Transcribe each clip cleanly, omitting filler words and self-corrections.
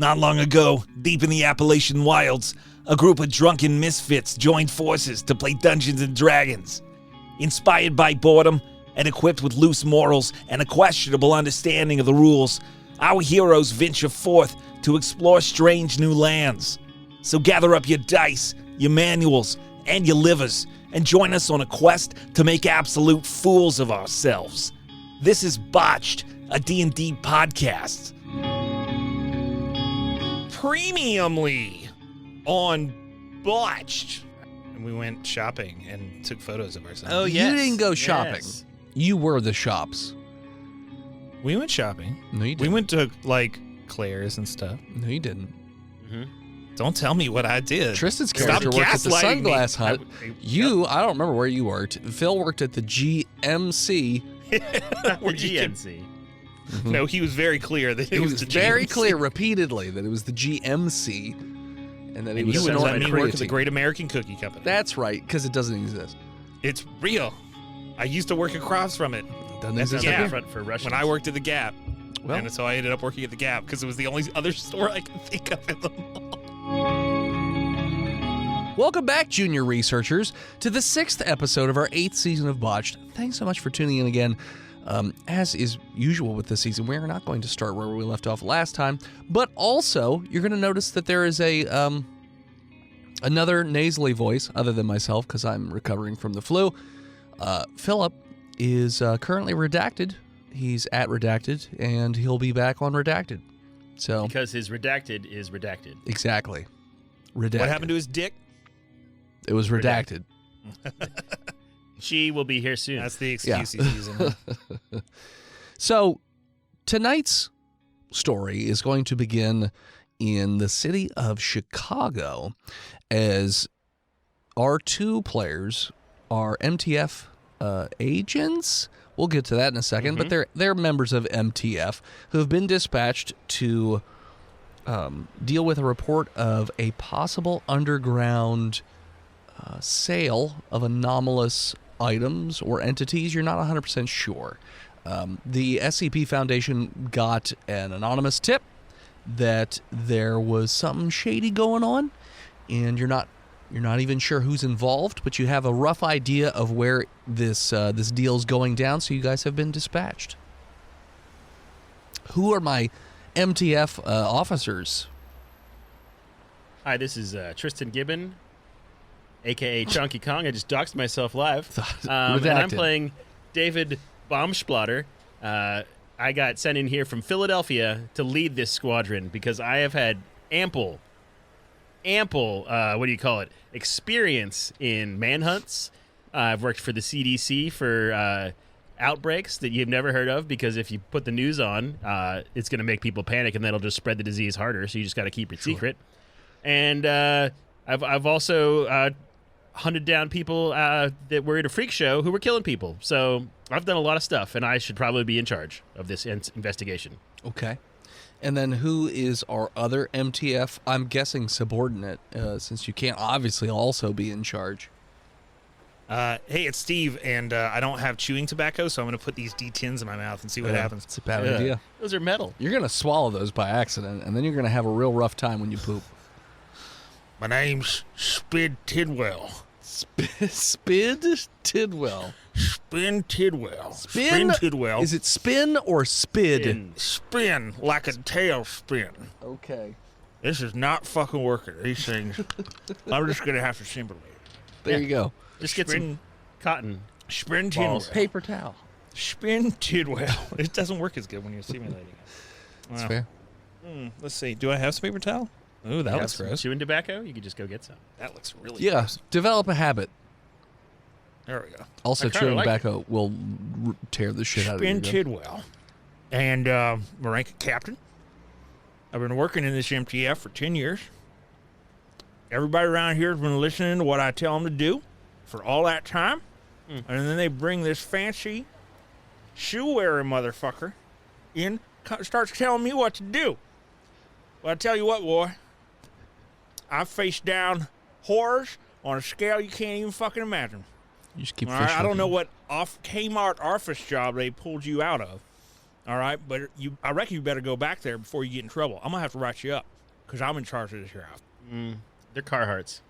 Not long ago, deep in the Appalachian wilds, a group of drunken misfits joined forces to play Dungeons & Dragons. Inspired by boredom and equipped with loose morals and a questionable understanding of the rules, our heroes venture forth to explore strange new lands. So gather up your dice, your manuals, and your livers, and join us on a quest to make absolute fools of ourselves. This is Botched, a D&D podcast. Premiumly on Botched. And we went shopping and took photos of ourselves. Oh, yes. You didn't go shopping. Yes. You were the shops. We went shopping. No, you didn't. We went to, Claire's and stuff. No, you didn't. Don't tell me what I did. Tristan's Stop character worked at the gaslighting me. Sunglass Hut. I don't remember where you worked. Phil worked at the GMC. The GNC. No, he was very clear that It was the very GMC. clear repeatedly that it was the GMC, and that he was You wouldn't let snorting me work at the creatine. Great American Cookie Company. That's right, because it doesn't exist. It's real. I used to work across from it Doesn't That's exist. a Gap. again. Front for Russians. when I worked at the Gap. Well, And so I ended up working at the Gap because it was the only other store I could think of in the mall. welcome back, junior researchers, to the 6th episode of our 8th season of Botched. Thanks so much for tuning in again. As is usual with this season, we're not going to start where we left off last time, but also you're going to notice that there is a another nasally voice other than myself because I'm recovering from the flu. Philip is currently redacted. He's at redacted, and he'll be back on redacted. So Because his redacted is redacted. exactly, redacted. What happened to his dick? It was redacted. She will be here soon. That's the excuse he's using. So, tonight's story is going to begin in the city of Chicago as our two players are MTF agents. We'll get to that in a second, but they're members of MTF who have been dispatched to deal with a report of a possible underground sale of anomalous items or entities. You're not 100% sure. The SCP Foundation got an anonymous tip that there was something shady going on, and you're not even sure who's involved, but you have a rough idea of where this deal's going down, so you guys have been dispatched. Who are my MTF officers? Hi, this is Tristan Gibbon, a.k.a. Chunky Kong. I just doxed myself live. And I'm Redacted. playing David Baumsplatter. I got sent in here from Philadelphia to lead this squadron because I have had ample, what do you call it, experience in manhunts. I've worked for the CDC for outbreaks that you've never heard of because if you put the news on, it's going to make people panic and that'll just spread the disease harder, so you just got to keep it secret. And I've also hunted down people that were at a freak show who were killing people. So I've done a lot of stuff, and I should probably be in charge of this investigation. Okay. And then who is our other MTF? I'm guessing subordinate, since you can't obviously also be in charge. Hey, it's Steve, and I don't have chewing tobacco, so I'm going to put these D10s in my mouth and see what happens. It's a bad Yeah. idea. Those are metal. You're going to swallow those by accident, and then you're going to have a real rough time when you poop. My name's Spid Tidwell. Spid Tidwell. Spin Tidwell. Spin? Tidwell. Is it spin or spid? In- Spin like a tailspin. Okay. This is not fucking working. These things. I'm just going to have to simulate. There you go. Just get Spin- some cotton. Spin Balls. Tidwell. Paper towel. Spin Tidwell. It doesn't work as good when you're simulating it. That's Wow. fair. Let's see. Do I have some paper towel? Ooh, that You looks have some gross. chewing tobacco? You could just go get some. That looks really Yeah, gross. develop a habit. There we go. Also, I kinda chewing like tobacco will tear the shit out of you. Spin Tidwell. And my rank of captain. I've been working in this MTF for 10 years. Everybody around here has been listening to what I tell them to do for all that time. And then they bring this fancy shoe-wearing motherfucker in, starts telling me what to do. Well, I tell you what, boy. I faced down horrors on a scale you can't even fucking imagine. You just keep All right, I don't fishing. know what Kmart office job they pulled you out of. All right, but I reckon you better go back there before you get in trouble. I'm gonna have to write you up because I'm in charge of this here house. They're Carhartts.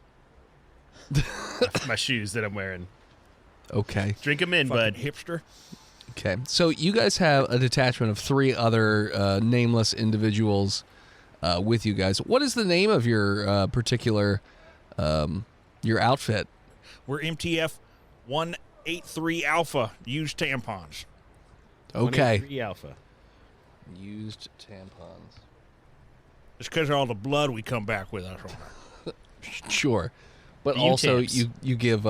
My shoes that I'm wearing. Okay. Drink them in, Fucking bud. hipster. Okay. So you guys have a detachment of 3 other nameless individuals with you guys. What is the name of your particular your outfit? We're MTF 183 Alpha. Use tampons. Okay. 183 Alpha. Used tampons. It's because of all the blood we come back with. That's all. Sure. But The also U-tamps. you give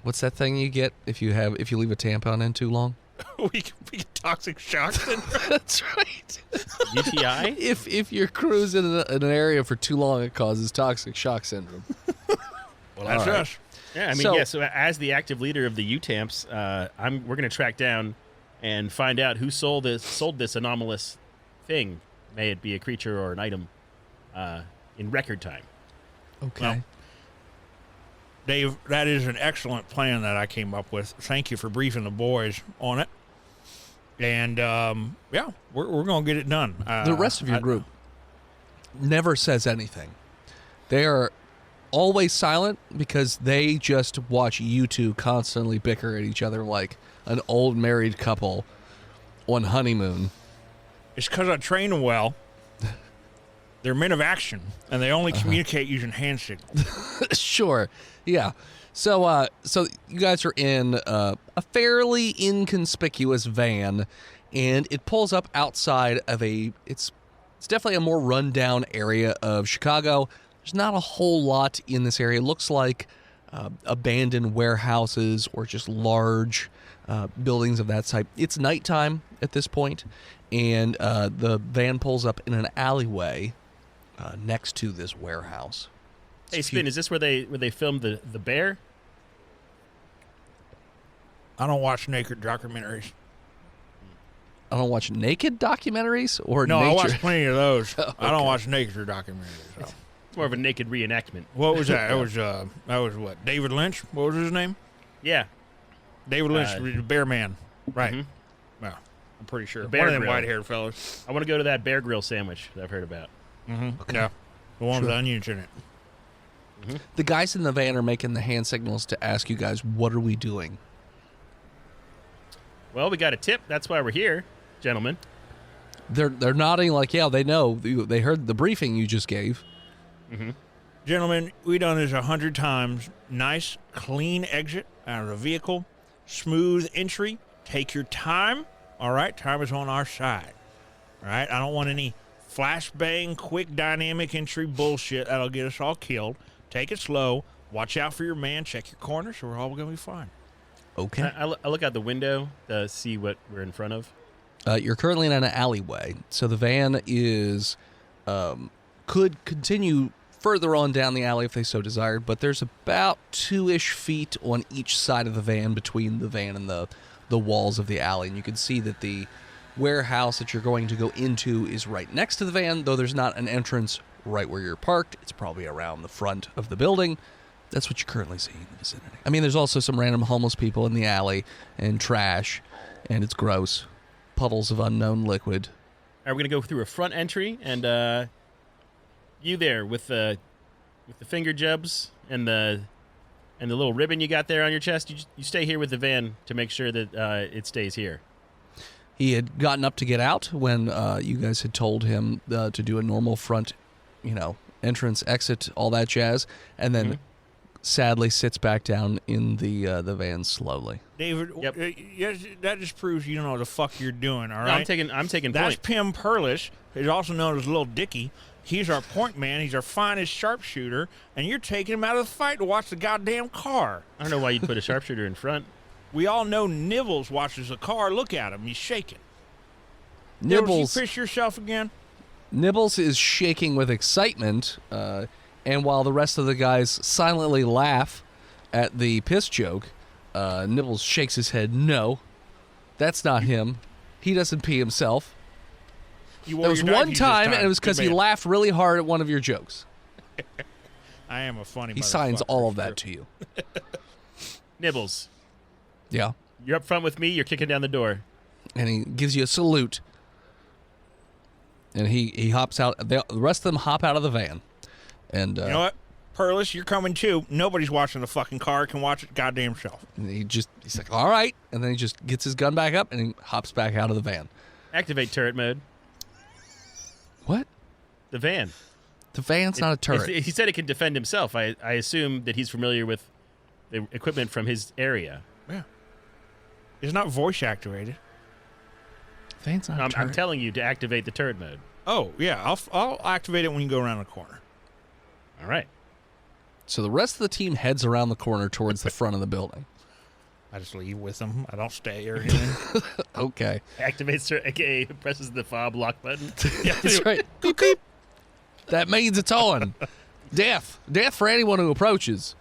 what's that thing you get if you leave a tampon in too long? we get toxic shock syndrome. That's right. UTI? If you're cruising in an area for too long, it causes toxic shock syndrome. Well, that's All right. us. Yeah, I mean, So- So as the active leader of the U-Tamps, we're going to track down and find out who sold this anomalous thing, may it be a creature or an item, in record time. Okay. Well, Dave, that is an excellent plan that I came up with. Thank you for briefing the boys on it. And, yeah, we're going to get it done. The rest of your group never says anything. They are always silent because they just watch you two constantly bicker at each other like an old married couple on honeymoon. It's because I train them well. They're men of action, and they only communicate using hand signals. Sure. Yeah. So you guys are in a fairly inconspicuous van, and it pulls up outside of it's definitely a more rundown area of Chicago. There's not a whole lot in this area. It looks like abandoned warehouses or just large buildings of that type. It's nighttime at this point, and the van pulls up in an alleyway next to this warehouse. Hey, Spin, is this where they filmed the bear? I don't watch naked documentaries. I don't watch naked documentaries or No, nature. I watch plenty of those. Okay. I don't watch naked documentaries. So. It's more of a naked reenactment. What was that? That was what? David Lynch? What was his name? Yeah. David Lynch, the Bear Man. Right. Mhm. Well, I'm pretty sure. The Bear One of them Grill. white-haired fellas. I want to go to that Bear Grill sandwich that I've heard about. Mm-hmm. Yeah. The one with the onions in it. The guys in the van are making the hand signals to ask you guys, what are we doing? Well, we got a tip. That's why we're here, gentlemen. They're nodding like, yeah, they know. They heard the briefing you just gave. Gentlemen, we done this 100 times. Nice, clean exit out of the vehicle. Smooth entry. Take your time. All right? Time is on our side. All right? I don't want any flashbang, quick dynamic entry bullshit that'll get us all killed. Take it slow. Watch out for your man. Check your corners. So we're all going to be fine. Okay. I look out the window to see what we're in front of. You're currently in an alleyway, so the van is could continue further on down the alley if they so desired, but there's about 2-ish feet on each side of the van between the van and the walls of the alley, and you can see that the warehouse that you're going to go into is right next to the van, though there's not an entrance right where you're parked. It's probably around the front of the building. That's what you currently see in the vicinity. I mean, there's also some random homeless people in the alley and trash, and it's gross. Puddles of unknown liquid. Are we going to go through a front entry and you there with the finger jubs and the little ribbon you got there on your chest? You stay here with the van to make sure that it stays here. He had gotten up to get out when you guys had told him to do a normal front, entrance, exit, all that jazz, and then sadly sits back down in the van slowly. David, Yep. yes, that just proves you don't know what the fuck you're doing, all No, right? I'm taking That's point. Pim Perlish. He's also known as Little Dicky. He's our point man. He's our finest sharpshooter, and you're taking him out of the fight to watch the goddamn car. I don't know why you'd put a sharpshooter in front. We all know Nibbles watches the car. Look at him. He's shaking. Nibbles, you piss yourself again? Nibbles is shaking with excitement, and while the rest of the guys silently laugh at the piss joke, Nibbles shakes his head. No, that's not him. He doesn't pee himself. You wore There was your one Nikes this time, and it was Good because he man. laughed really hard at one of your jokes. I am a funny He signs motherfucker, all of for that sure. to you. Nibbles, Yeah. you're up front with me. You're kicking down the door. And he gives you a salute. And he hops out. The rest of them hop out of the van. And You know what? Perlis, you're coming too. Nobody's watching the fucking car. Can watch it goddamn self. and he's like, all right. And then he just gets his gun back up and he hops back out of the van. Activate turret mode. What? The van. The van's not a turret. He said it can defend himself. I assume that he's familiar with the equipment from his area. Yeah. It's not voice activated. Van's not a turret. I'm telling you to activate the turret mode. Oh, yeah. I'll activate it when you go around the corner. All right. So the rest of the team heads around the corner towards the front of the building. I just leave with them. I don't stay or anything. Okay. Activates turret, aka presses the fob lock button. That's right. Beep, beep. That means it's on. Death. Death for anyone who approaches.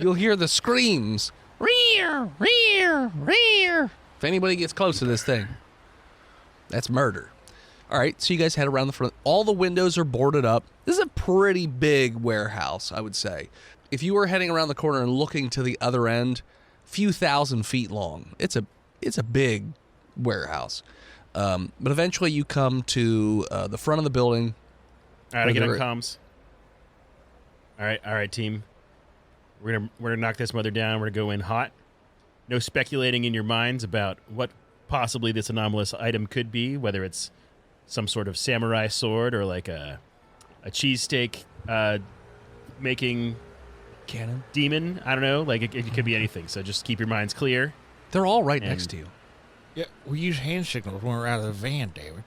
You'll hear the screams. Rear, rear, rear. If anybody gets close to this thing, that's murder. All right, so you guys head around the front. All the windows are boarded up. This is a pretty big warehouse, I would say. If you were heading around the corner and looking to the other end, few thousand feet long. It's a big warehouse. But eventually you come to the front of the building. All right, I get on comms. All right, team. We're gonna knock this mother down. We're gonna go in hot. No speculating in your minds about what possibly this anomalous item could be, whether it's some sort of samurai sword or like a cheesesteak making Cannon. demon. I don't know. Like it could be anything. So just keep your minds clear. They're all right next to you. Yeah, we use hand signals when we're out of the van, David.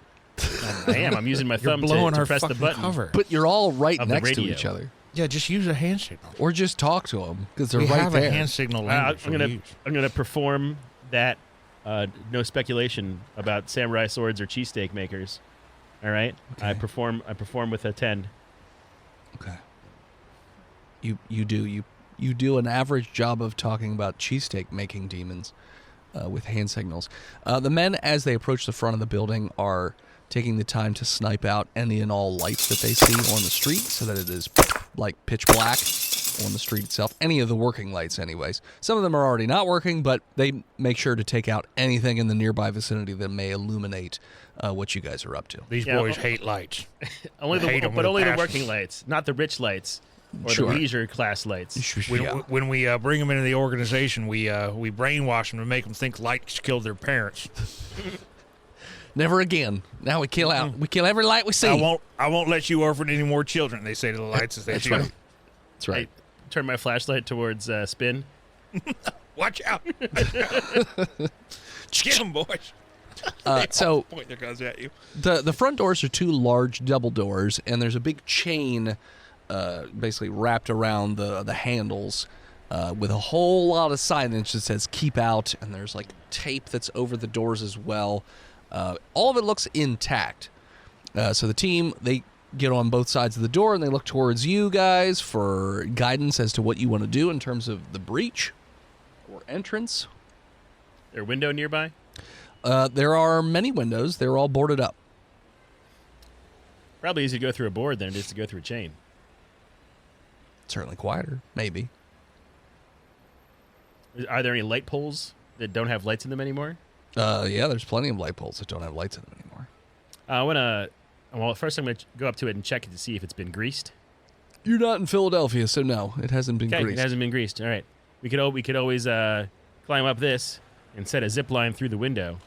I am. I'm using my You're thumb blowing to our press the fucking button. cover. But you're all right Of the next to radio. each other. Yeah, just use a hand signal. Or just talk to them because they're We right have there. a hand signal language. I'm gonna perform that. No speculation about samurai swords or cheesesteak makers. All right. Okay. I perform with a 10. Okay. You do an average job of talking about cheesesteak making demons with hand signals. The men, as they approach the front of the building, are taking the time to snipe out any and all lights that they see on the street so that it is like pitch black on the street itself. Any of the working lights anyways. Some of them are already not working, but they make sure to take out anything in the nearby vicinity that may illuminate what you guys are up to. These Yeah, boys hate lights. Only hate 'em with only a the passion. working lights, not the rich lights or Sure. the leisure class lights. When we bring them into the organization, we brainwash them to make them think lights killed their parents. Never again. Now we kill every light we see. I won't let you orphan any more children. They say to the lights as they That's see them. right. That's right. I turn my flashlight towards Spin. Watch out! Get them, boys. So Point their guns at you. the front doors are two large double doors, and there's a big chain basically wrapped around the handles with a whole lot of signage that says keep out, and there's like tape that's over the doors as well. All of it looks intact. So the team, they get on both sides of the door, and they look towards you guys for guidance as to what you want to do in terms of the breach or entrance. There a window nearby? There are many windows. They're all boarded up. Probably easier to go through a board than it is to go through a chain. Certainly quieter, maybe. Are there any light poles that don't have lights in them anymore? Yeah, there's plenty of light poles that don't have lights in them anymore. First I'm going to go up to it and check it to see if it's been greased. You're not in Philadelphia, so no, it hasn't been Okay, greased. it hasn't been greased. All right. We could always climb up this and set a zip line through the window.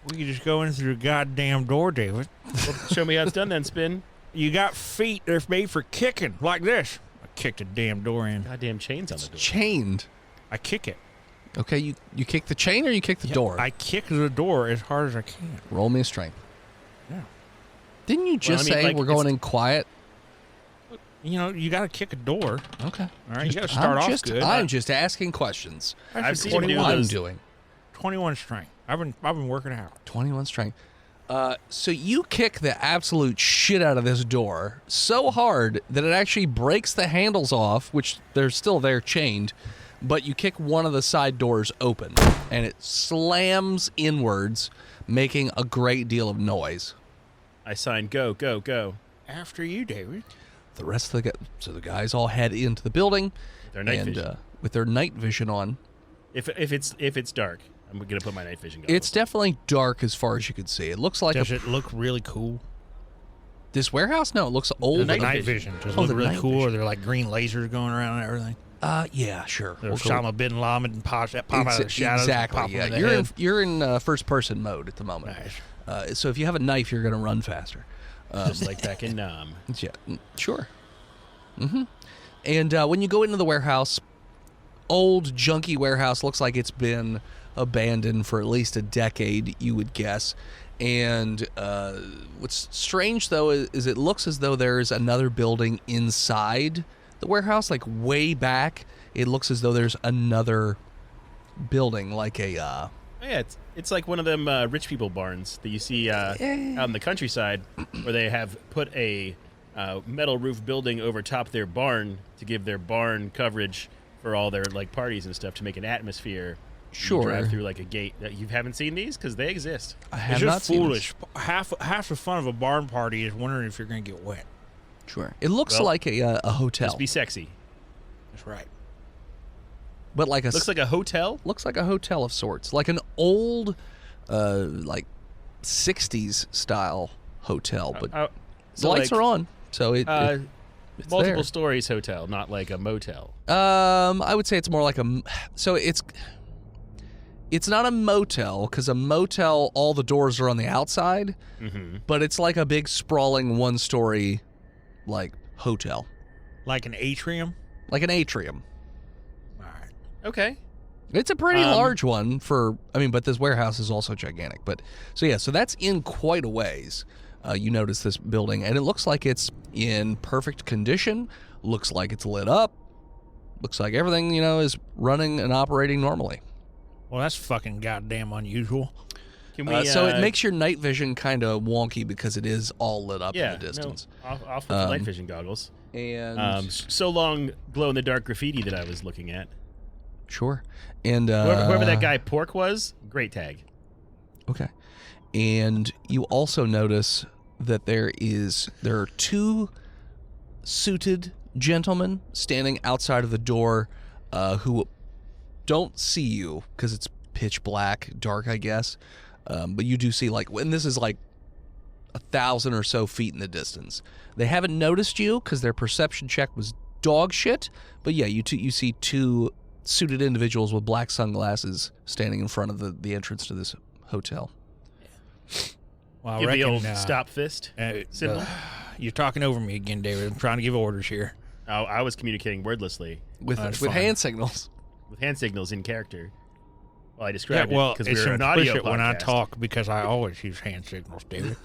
We could just go in through the goddamn door, David. Well, show me how it's done then, Spin. You got feet. They're made for kicking, like this. I kicked the damn door in. Goddamn chains on the door. Chained. I kick it. Okay, you kick the chain or you kick the door? I kick the door as hard as I can. Roll me a strength. Yeah. Didn't you just say we're going in quiet? You know, you got to kick a door. Okay. All right, you got to start off good. I'm just asking questions. I've seen him do 21, I'm those. doing 21 strength. I've been working it out. 21 strength. So you kick the absolute shit out of this door so hard that it actually breaks the handles off, which they're still there chained, but you kick one of the side doors open, and it slams inwards, making a great deal of noise. I sign go, go, go. After you, David. The rest of the guys all head into the building, Their night and vision. with their night vision on. If it's dark, I'm gonna put my night vision goggles. It's definitely dark as far as you can see. It looks like Does it look really cool? this warehouse. No, it looks The old. night vision. Does it Oh, look the really night cool? vision. Are there like green lasers going around and everything? Yeah, sure. There's Osama bin Laden and pop out of the shadows. Exactly. And pop Yeah, in the head. you're in first person mode at the moment. Nice. So if you have a knife, you're going to run faster. just like back in Nam. Yeah, sure. And when you go into the warehouse, old junky warehouse, looks like it's been abandoned for at least a decade, you would guess. And what's strange though is it looks as though there's another building inside the warehouse, like way back. It looks as though there's another building, like a Oh, yeah, it's like one of them rich people barns that you see out in the countryside, where they have put a metal roof building over top their barn to give their barn coverage for all their like parties and stuff, to make an atmosphere. Sure. You drive through like a gate. You haven't seen these because they exist. I have It's not just seen foolish. Half the fun of a barn party is wondering if you're going to get wet. this. Sure. It looks Well, like a hotel, Just be sexy. That's right. but like a Looks like a hotel. looks like a hotel of sorts, like an old, like 60s style hotel. But the So lights like, are on, so it's multiple there. stories hotel, not like a motel. I would say it's more like so it's not a motel, because a motel, all the doors are on the outside, but it's like a big sprawling one-story like hotel, Like an atrium. like an atrium. All right. Okay. It's a pretty large one but this warehouse is also gigantic. But so that's in quite a ways. You notice this building, and it looks like it's in perfect condition. Looks like it's lit up. Looks like everything, is running and operating normally. Well, that's fucking goddamn unusual. Can we? So it makes your night vision kind of wonky because it is all lit up in the distance. No, I'll put the night vision goggles. And So long glow in the dark graffiti that I was looking at. sure. And Whoever that guy Pork was, great tag. Okay. And you also notice that there are two suited gentlemen standing outside of the door who don't see you because it's pitch black, dark, I guess. But you do see, and this is like 1,000 or so feet in the distance. They haven't noticed you because their perception check was dog shit. But yeah, you see two suited individuals with black sunglasses standing in front of the entrance to this hotel. Well, I Give reckon, the old stop fist symbol. You're talking over me again, David. I'm trying to give orders here. Oh, I was communicating wordlessly With fine. hand signals. with hand signals in character. Well, I Yeah, described well, it because it's we're an audio implicit podcast. when I talk because I always use hand signals, David.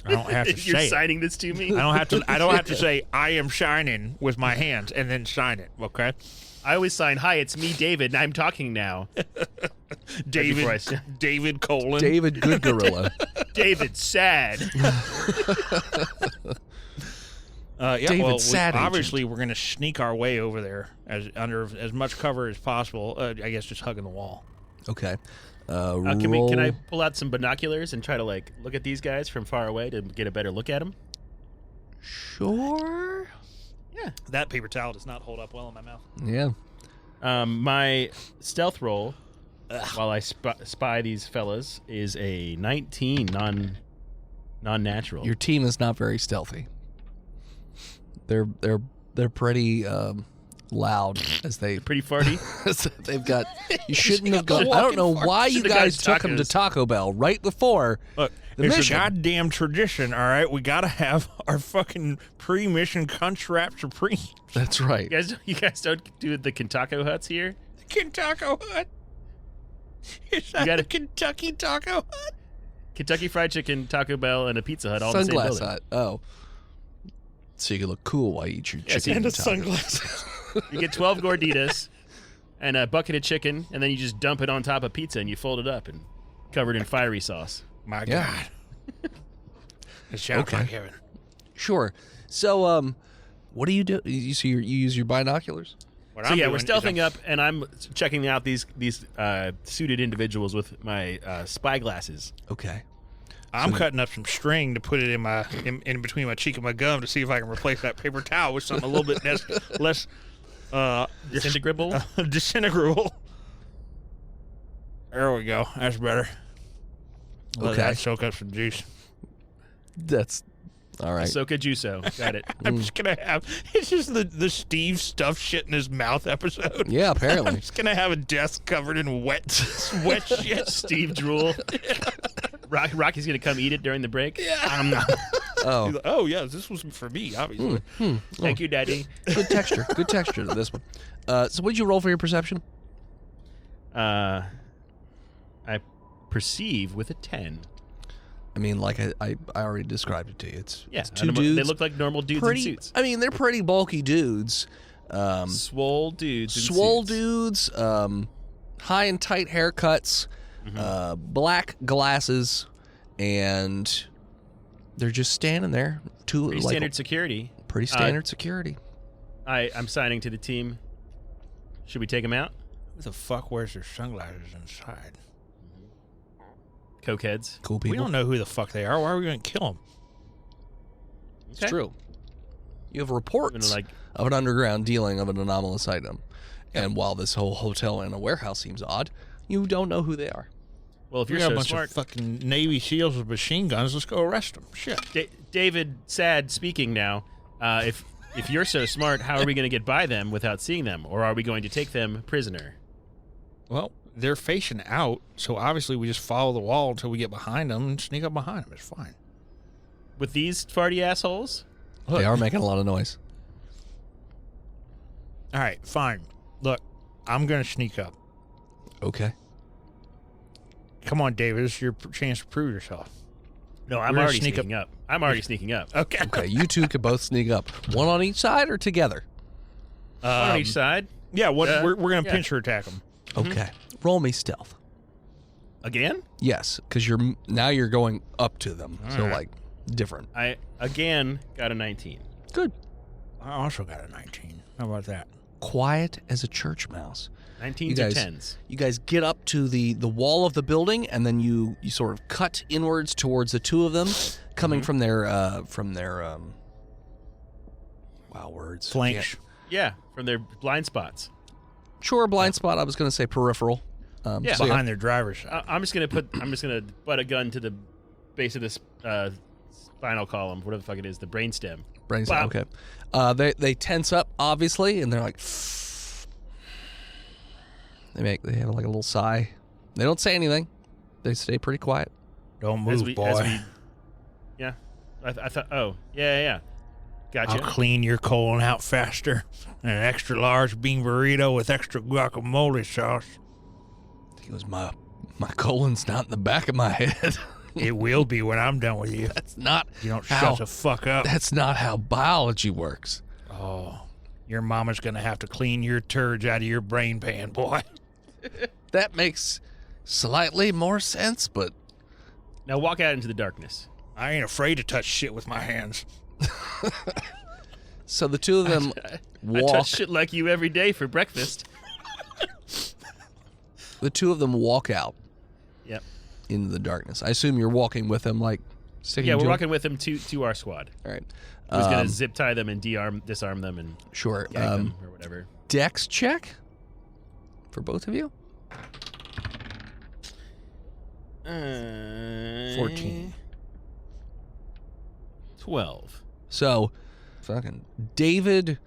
I don't have to You're say it. signing this to me. I don't have to say I am shining with my hands and then sign it. Okay, I always sign, "Hi, it's me, David, and I'm talking now." before I say- David Colon. David Good Gorilla. David, sad. David well, Sad Agent. obviously we're going to sneak our way over there under as much cover as possible. I guess just hugging the wall. Okay. Can I pull out some binoculars and try to look at these guys from far away to get a better look at them? Sure. Yeah. That paper towel does not hold up well in my mouth. Yeah. My stealth roll while I spy these fellas is a 19 non-natural. Your team is not very stealthy. They're pretty loud as they pretty farty. they've got. You shouldn't have gone. I don't know why you Should've guys got took them to tacos. Taco Bell right before Look, the it's mission. a goddamn tradition. All right, we got to have our fucking pre-mission Crunchwrap Supreme. That's right. You guys don't do the Kentucky Huts here? Kentucky Hut. Is that gotta- a Kentucky Taco Hut? Kentucky Fried Chicken, Taco Bell, and a Pizza Hut all in the Sunglass same building. Hut. Oh. So you can look cool while you eat your chicken. And a taco. sunglasses. You get 12 gorditas and a bucket of chicken, and then you just dump it on top of pizza and you fold it up and covered in fiery sauce. My Yeah. God. It sounds Okay. like heaven. Sure. So what do you do? You use your binoculars? What So I'm yeah, doing we're is stealthing I'm- up, and I'm checking out these suited individuals with my spy glasses. Okay. I'm cutting up some string to put it in between my cheek and my gum to see if I can replace that paper towel with something a little bit less Disintegrable. disintegrable. There we go. That's better. Let Okay. that soak up some juice. That's all right. Ahsoka Juso. Got it. I'm just gonna have it's just the Steve stuff shit in his mouth episode. Yeah, I'm apparently. just gonna have a desk covered in wet shit. Steve drool. Rocky's gonna come eat it during the break. Yeah. I'm not. Oh, He's like, oh yeah, this was for me, obviously. Thank you, Daddy. good texture. Good texture to this one. So what did you roll for your perception? I perceive with a 10. I mean, like I already described it to you. It's two They dudes. look like normal dudes pretty, in suits. I mean, they're pretty bulky dudes. Swole dudes in Swole suits. dudes, high and tight haircuts, black glasses, and they're just standing there. Pretty standard security. Pretty standard security. I'm signing to the team. Should we take him out? Who the fuck wears their sunglasses inside? Cokeheads. Cool people. We don't know who the fuck they are. Why are we gonna kill them? It's true. You have reports Like- of an underground dealing of an anomalous item. And while this whole hotel and a warehouse seems odd, you don't know who they are. Well, if We you're got a so bunch smart, of fucking Navy SEALs with machine guns. Let's go arrest them. Shit. David Sad speaking now. If you're so smart, how are we going to get by them without seeing them, or are we going to take them prisoner? Well, they're facing out, so obviously we just follow the wall until we get behind them and sneak up behind them. It's fine. With these farty assholes? They are making a lot of noise. All right, fine. Look, I'm gonna sneak up. Okay. Come on, David. This is your chance to prove yourself. No, I'm We're gonna already sneak sneaking up. I'm already sneaking up. Okay. Okay, you two could both sneak up. One on each side or together? One on each side. Yeah. We're gonna yeah. pincher attack them. Okay. Roll me stealth. Again? Yes, because you're going up to them. So right. like different. I again got a 19. Good. I also got a 19. How about that? Quiet as a church mouse. 19s You or guys- 10s. You guys get up to the wall of the building, and then you sort of cut inwards towards the two of them, coming from their wow, words. Flanks. Yeah, from their blind spots. Sure, blind spot. I was going to say peripheral. Yeah. so Behind their driver's side. I'm just gonna butt a gun to the base of this spinal column, whatever the fuck it is, the brainstem. brains. Wow. Okay. They tense up obviously, and they're like. They have like a little sigh. They don't say anything. They stay pretty quiet. Don't move, boy. Yeah. I thought. Oh, yeah. Gotcha. I'll clean your colon out faster. An extra large bean burrito with extra guacamole sauce. He goes, my colon's not in the back of my head. It will be when I'm done with you. That's not You don't how, shut the fuck up. That's not how biology works. Oh, your mama's gonna have to clean your turds out of your brain pan, boy. That makes slightly more sense, but Now walk out into the darkness. I ain't afraid to touch shit with my hands. so the two of them I walk. touch shit like you every day for breakfast. The two of them walk out Yep. into the darkness. I assume you're walking with them, like sticking. Yeah, to we're them? walking with them to our squad. All right. Who's gonna zip tie them and disarm them and Sure. gag them or whatever. Dex check for both of you. 14. 12. So, fucking David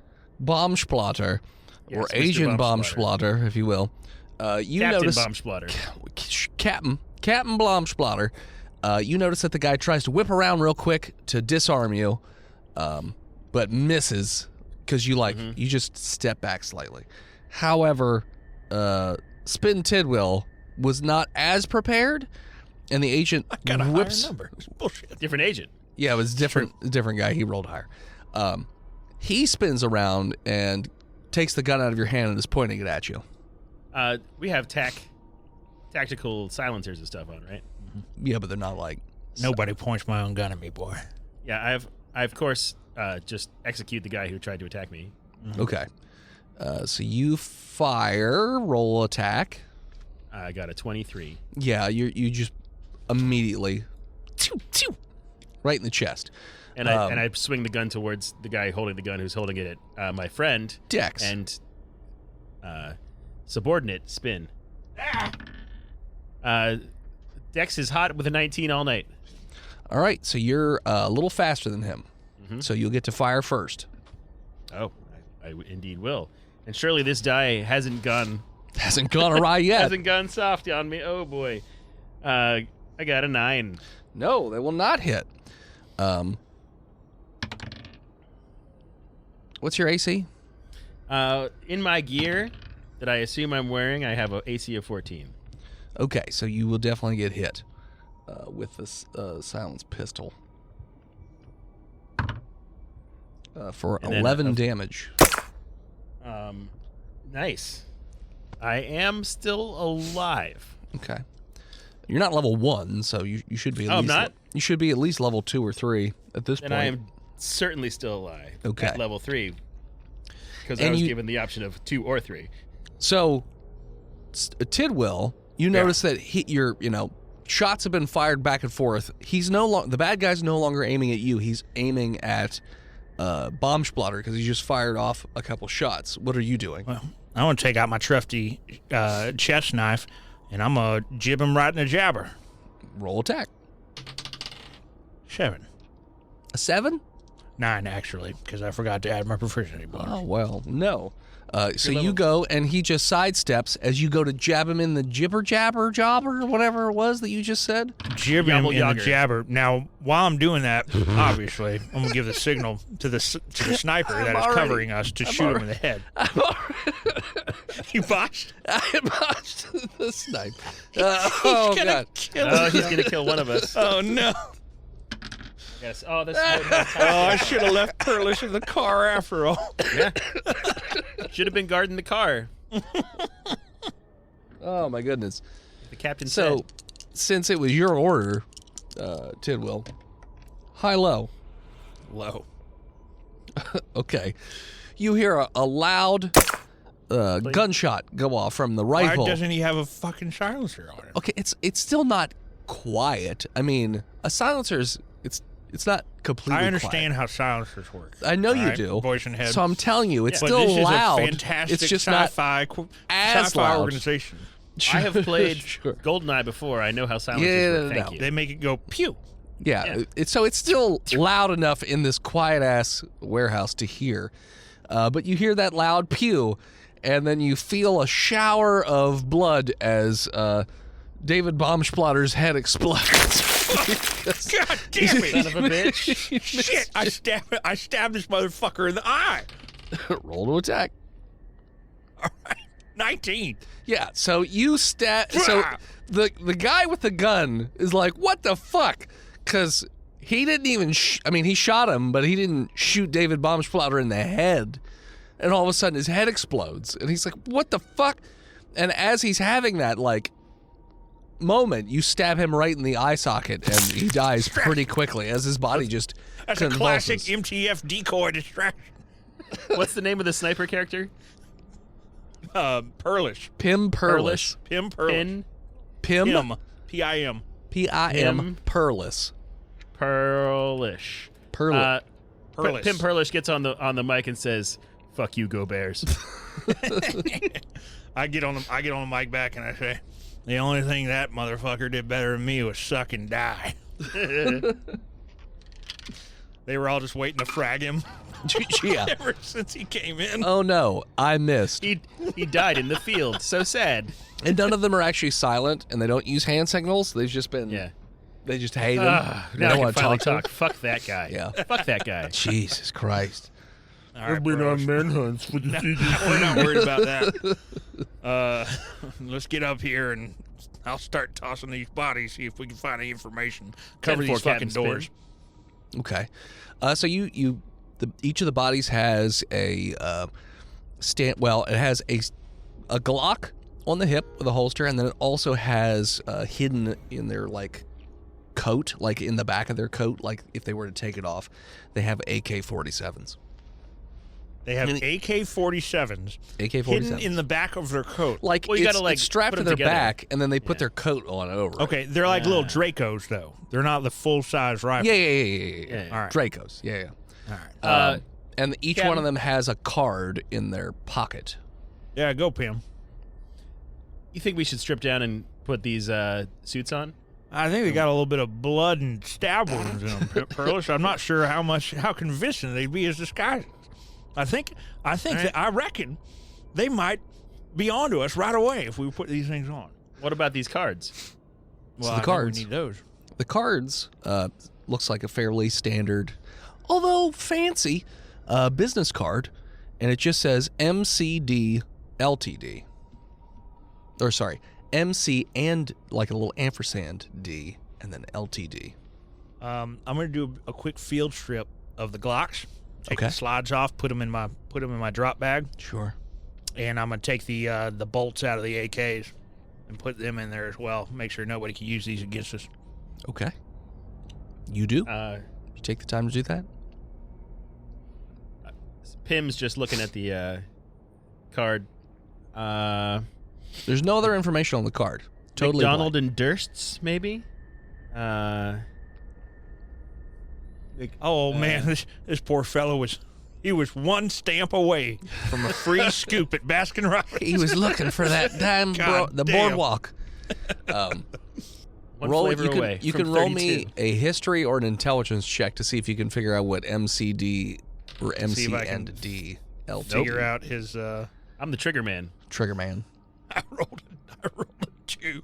Bombsplatter, or Yes, Mr. Agent Bombsplatter. Bombsplatter, if you will. You Captain notice Bombsplatter. Captain Bombsplatter. You notice that the guy tries to whip around real quick to disarm you, but misses because you you just step back slightly. However, Spin Tidwell was not as prepared, and the agent Got a whips. higher number. It's bullshit. Different agent. Yeah, it was different guy. He rolled higher. He spins around and takes the gun out of your hand and is pointing it at you. We have tactical silencers and stuff on, right? Yeah, but they're not like. Nobody points my own gun at me, boy. Yeah, I of course just execute the guy who tried to attack me. Okay. So you fire, roll attack. I got a 23. Yeah, you just immediately, right in the chest. And I swing the gun towards the guy holding the gun who's holding it at my friend. Dex. And subordinate Spin. Dex is hot with a 19 all night. All right, so you're a little faster than him. So you'll get to fire first. Oh, I indeed will. And surely this die hasn't gone awry yet. hasn't gone soft on me. Oh boy. I got a 9. No, they will not hit. What's your AC? In my gear that I assume I'm wearing, I have an AC of 14. Okay, so you will definitely get hit with this silence pistol for And then 11 damage. Nice. I am still alive. Okay, you're not level 1, so you should be. At Oh, I'm least not? You should be at least level 2 or 3 at this And point. I am certainly still alive. Okay. At level 3. Because I And was you- given the option of 2 or 3. So, Tidwell, you notice that your shots have been fired back and forth. He's the bad guy's no longer aiming at you. He's aiming at Bombsplatter because he just fired off a couple shots. What are you doing? Well, I want to take out my trusty chest knife, and I'm going to jib him right in the jabber. Roll attack. 7. A 7? 9, actually, because I forgot to add my proficiency bonus. Oh, well, no. So you go, and he just sidesteps as you go to jab him in the jabber, whatever it was that you just said. Jib him in the Yabble-yagger. jabber. Now, while I'm doing that, obviously, I'm going to give the signal to the sniper that is covering us to shoot him in the head. You botched? I botched the snipe. Oh, God. Oh, he's going to kill one of us. Oh, no. Yes. Oh, this Oh, I should have left Perlish in the car after all. Yeah. Should have been guarding the car. Oh, my goodness. The captain So, said. since it was your order, Tidwell, high-low. Low. Okay. You hear a loud gunshot go off from the rifle. Why doesn't he have a fucking silencer on it? Okay, it's still not quiet. I mean, a silencer's it's not completely I understand quiet. how silencers work. I know you All right? do. Voice and head. So I'm telling you, it's But still this loud. is a fantastic it's just not sci-fi, as sci-fi loud. organization. I have played Sure. GoldenEye before. I know how silencers Yeah, work. Thank no. you. They make it go pew. Yeah, so it's still loud enough in this quiet-ass warehouse to hear. But you hear that loud pew, and then you feel a shower of blood as David Bombsplatter's head explodes. God damn it! Son of a bitch. Shit! I stabbed this motherfucker in the eye. Roll to attack. 19. Yeah, so you so the guy with the gun is like, what the fuck? Because he didn't even he shot him, but he didn't shoot David Bombsplatter in the head. And all of a sudden his head explodes. And he's like, what the fuck? And as he's having that, moment, you stab him right in the eye socket, and he dies pretty quickly as his body just That's a convulses. classic MTF decoy distraction. What's the name of the sniper character? Perlish. Pim Perlis. Pim Perlish. Pim? Pim. P-I-M. P-I-M. Pim. Perlis. Perlish. Perlis. Perlish. Pim Perlish gets on the mic and says, "Fuck you, Go Bears." I get on the mic back and I say, the only thing that motherfucker did better than me was suck and die. They were all just waiting to frag him Yeah. ever since he came in. Oh no, I missed. He died in the field. So sad. And none of them are actually silent, and they don't use hand signals. They've just been, Yeah. they just hate him. They Now I don't can want to finally talk to him. talk. Fuck that guy. Yeah. Fuck that guy. Jesus Christ. All right, bros. manhunts for the We're not worried about that. Let's get up here and I'll start tossing these bodies, see if we can find any information. Cover 10-4 these fucking Captain Spin. doors. Okay. So each of the bodies has a it has a Glock on the hip with a holster, and then it also has hidden in their coat, in the back of their coat, if they were to take it off, they have AK-47s. They have AK-47s AK-47s. hidden in the back of their coat. Well, you gotta, it's strapped put to them their together. back, and then they put their coat on over. Okay, they're like little Dracos, though. They're not the full-size rifle. Yeah. Yeah. All right. Dracos. Yeah. All right. And each Captain- one of them has a card in their pocket. Yeah, go, Pim. You think we should strip down and put these suits on? I think they got a little bit of blood and stab wounds in them, Perlish. I'm not sure how convincing they'd be as disguises. I reckon they might be onto us right away if we put these things on. What about these cards? Well, So the cards. we need those. The cards looks like a fairly standard, although fancy, business card, and it just says MCD LTD. Or sorry, MC and like a little ampersand D, and then LTD. I'm gonna do a quick field strip of the Glocks. Take Okay. the slides off, put them in my drop bag, Sure. and I'm gonna take the bolts out of the AKs and put them in there as well. Make sure nobody can use these against us. Okay. You do? You take the time to do that? Pim's just looking at the card. There's no other information on the card. Totally McDonald blank. and Durst's, maybe? Man, this poor fellow was one stamp away from a free scoop at Baskin Robbins. He was looking for that damn God damn. boardwalk. One roll. flavor You can, away you from can roll 32. me a history or an intelligence check to see if you can figure out what MCD or MC if I can and D LT. Figure out his. I'm the trigger man. Trigger man. I rolled a 2.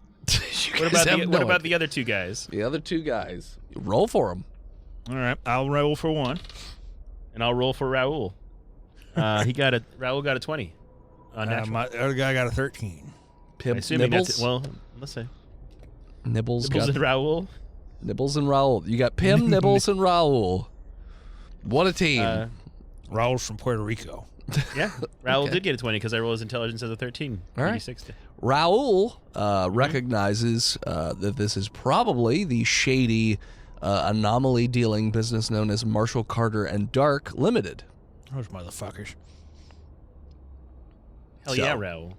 What about the other two guys? The other two guys? Roll for them. All right, I'll roll for 1. And I'll roll for Raul. Raul got a 20. Natural. My other guy got a 13. Pip, Assuming Nibbles. that's it. Well, let's say Nibbles Nibbles got and Raul. Nibbles and Raul. You got Pim, Nibbles, and Raul. What a team. Raul's from Puerto Rico. Yeah, Raul Okay. did get a 20 because I rolled his intelligence as a 13. All right. 60. Raul recognizes that this is probably the shady anomaly dealing business known as Marshall Carter and Dark Limited. Those motherfuckers. Hell So- yeah, Raul.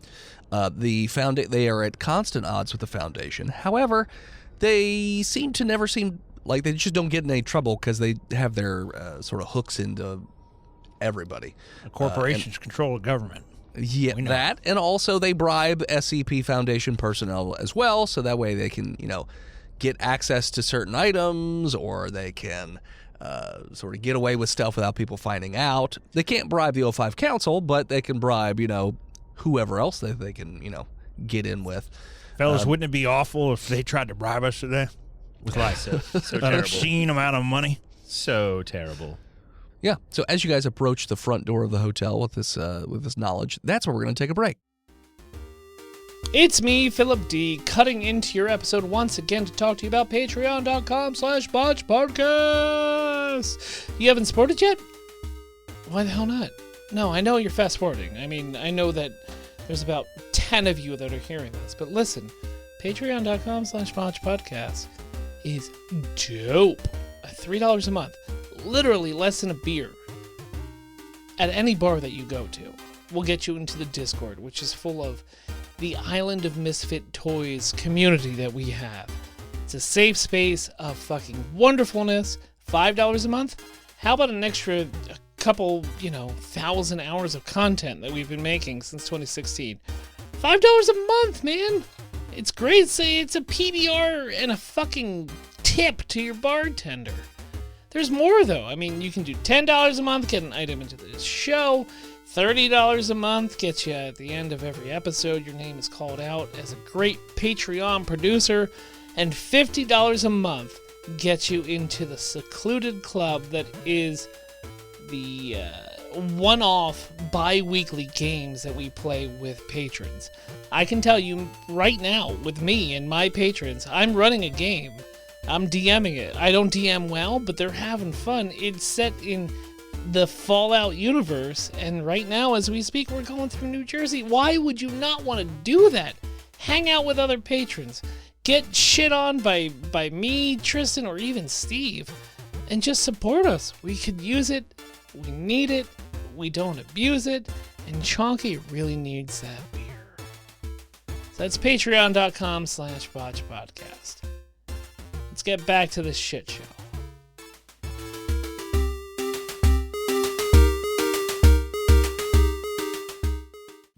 They are at constant odds with the Foundation. However, they never seem like they just don't get in any trouble because they have their sort of hooks into everybody. Corporations control the government. Yeah, We know. that, and also they bribe SCP Foundation personnel as well, so that way they can, get access to certain items, or they can sort of get away with stuff without people finding out. They can't bribe the O5 Council, but they can bribe, whoever else they can, get in with. Fellas, wouldn't it be awful if they tried to bribe us today with like So an terrible. obscene amount of money? So terrible. Yeah, so as you guys approach the front door of the hotel with this knowledge, that's where we're going to take a break. It's me, Philip D, cutting into your episode once again to talk to you about patreon.com/botchpodcast. You haven't supported yet? Why the hell not? No, I know you're fast forwarding. I mean, I know that there's about 10 of you that are hearing this, but listen, patreon.com/botchpodcast is dope. $3 a month, literally less than a beer, at any bar that you go to, will get you into the Discord, which is full of the Island of Misfit Toys community that we have. It's a safe space of fucking wonderfulness. $5 a month? How about an extra couple, 1,000 hours of content that we've been making since 2016? $5 a month, man! It's great. It's a PBR and a fucking tip to your bartender. There's more, though. I mean, you can do $10 a month, get an item into the show. $30 a month gets you at the end of every episode. Your name is called out as a great Patreon producer. And $50 a month gets you into the secluded club that is the one-off bi-weekly games that we play with patrons. I can tell you right now, with me and my patrons, I'm running a game. I'm DMing it. I don't DM well, but they're having fun. It's set in the Fallout universe, and right now, as we speak, we're going through New Jersey. Why would you not want to do that? Hang out with other patrons. Get shit on by me, Tristan, or even Steve, and just support us. We could use it. We need it. We don't abuse it. And Chonky really needs that beer. So that's patreon.com/botchpodcast. Let's get back to this shit show.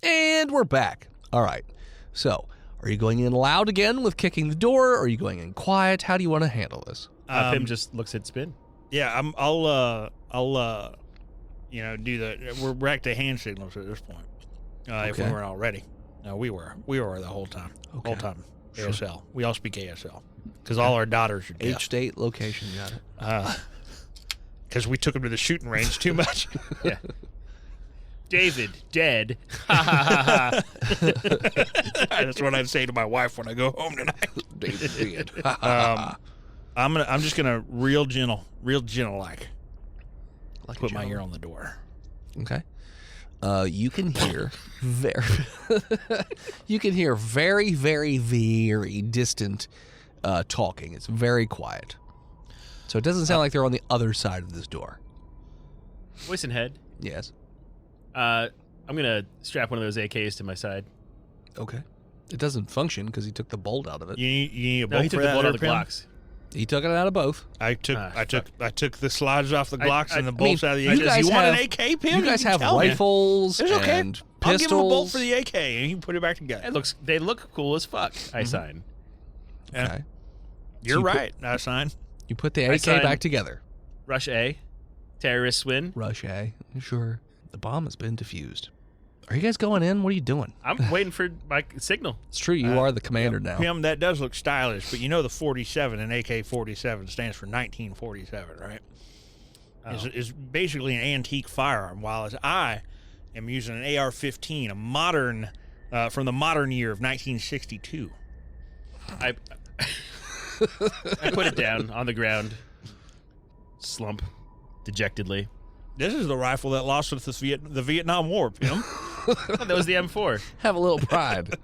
And we're back. All right. So, Are you going in loud again with kicking the door? Or are you going in quiet? How do you want to handle this? Pim just looks at Spin. Yeah, I'll do the. We're back to hand signals at this point. If we Okay. weren't already. No, we were the whole time. Okay. Whole time. Sure. ASL. We all speak ASL because all our daughters are deaf. Age, state, location. Got it. Because we took them to the shooting range too much. Yeah. David, dead. Ha ha ha ha. That's what I'd say to my wife when I go home tonight. David. I'm just gonna real gentle like Like a put my gentleman. ear on the door. Okay. You can hear very, very, very distant talking. It's very quiet. So it doesn't sound like they're on the other side of this door. Voice and head. Yes. I'm gonna strap one of those AKs to my side. Okay. It doesn't function because he took the bolt out of it. You need a No, bolt he for took the that bolt out there, of the Pim? Glocks. He took it out of both. I took the slides off the Glocks and the mean, bolts out of the you AK. guys You want an have- AK, Pim? You guys can have tell me. rifles It's okay. and I'll pistols. give him a bolt for the AK and he can put it back together. They look cool as fuck. I sign. Yeah. Okay. You're you right. I signed. You put the I AK signed- back together. Rush A. Terrorists win. Rush A. Sure. The bomb has been defused. Are you guys going in? What are you doing? I'm waiting for my signal. It's true. You are the commander now. Pim, that does look stylish, but you know the 47 in AK-47 stands for 1947, right? It's basically an antique firearm, while I am using an AR-15, a modern, from the modern year of 1962. I put it down on the ground. Slump dejectedly. This is the rifle that lost us the Vietnam War, Pim. Oh, that was the M4. Have a little pride.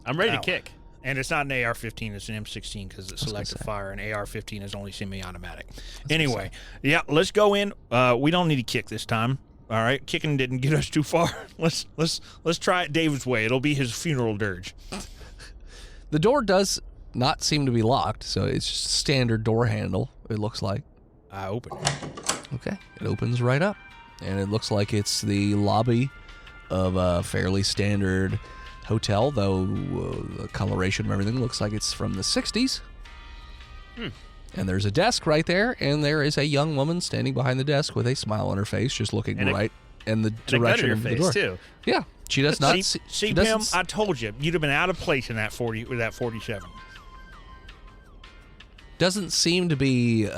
I'm ready Ow. to kick. And it's not an AR-15, it's an M16 because it's selective fire, and AR-15 is only semi-automatic. Anyway, yeah, let's go in. We don't need to kick this time. All right, kicking didn't get us too far. Let's try it David's way. It'll be his funeral dirge. The door does not seem to be locked, so it's just a standard door handle, it looks like. I open it. Okay. It opens right up. And it looks like it's the lobby of a fairly standard hotel, though the coloration of everything looks like it's from the 60s. And there's a desk right there, and there is a young woman standing behind the desk with a smile on her face, just looking And right in the And a gun direction in your of the face, door. too. Yeah. She does not See, she Pim, doesn't I told you, you'd have been out of place in that 47. doesn't seem to be